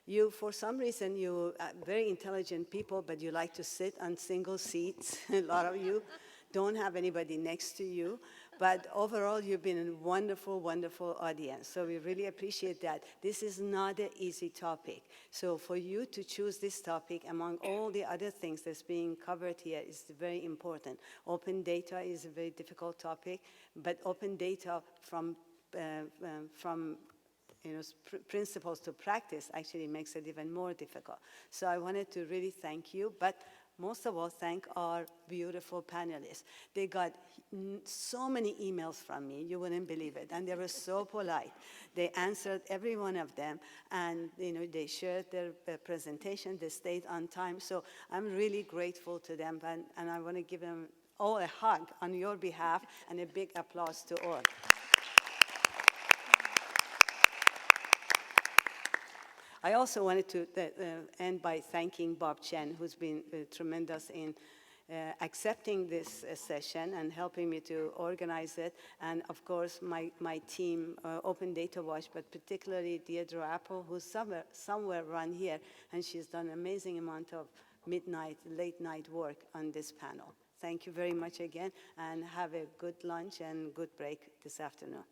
You, for some reason, you are very intelligent people, but you like to sit on single seats. A lot of you don't have anybody next to you. But overall, you've been a wonderful, wonderful audience. So we really appreciate that. This is not an easy topic. So for you to choose this topic among all the other things that's being covered here is very important. Open data is a very difficult topic, but open data from principles to practice actually makes it even more difficult. So I wanted to really thank you, but most of all, thank our beautiful panelists. They got so many emails from me, you wouldn't believe it, and they were so polite. They answered every one of them, and they shared their presentation, they stayed on time, so I'm really grateful to them, and I want to give them all a hug on your behalf, and a big applause to all. I also wanted to end by thanking Bob Chen, who's been tremendous in accepting this session and helping me to organize it. And of course, my team, Open Data Watch, but particularly Deirdre Apple, who's somewhere around here, and she's done an amazing amount of late night work on this panel. Thank you very much again, and have a good lunch and good break this afternoon.